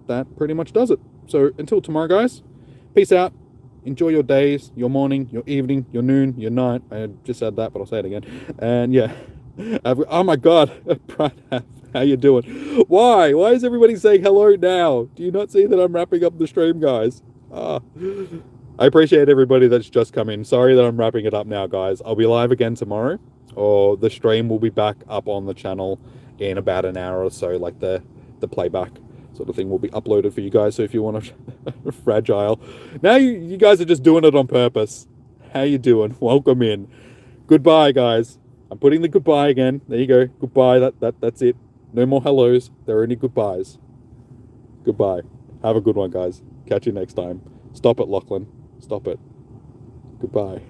that pretty much does it. So until tomorrow, guys, peace out. Enjoy your days, your morning, your evening, your noon, your night. I just said that, but I'll say it again. And yeah, oh my God, Brad, how you doing? Why is everybody saying hello now? Do you not see that I'm wrapping up the stream, guys? I appreciate everybody that's just come in. Sorry that I'm wrapping it up now, guys. I'll be live again tomorrow, or the stream will be back up on the channel in about an hour or so, like the playback. sort of thing will be uploaded for you guys. So if you want a fragile, now you guys are just doing it on purpose. How you doing? Welcome in. Goodbye, guys. I'm putting the goodbye again. There you go. Goodbye. That's it. No more hellos. There are only goodbyes. Goodbye. Have a good one, guys. Catch you next time. Stop it, Lachlan. Stop it. Goodbye.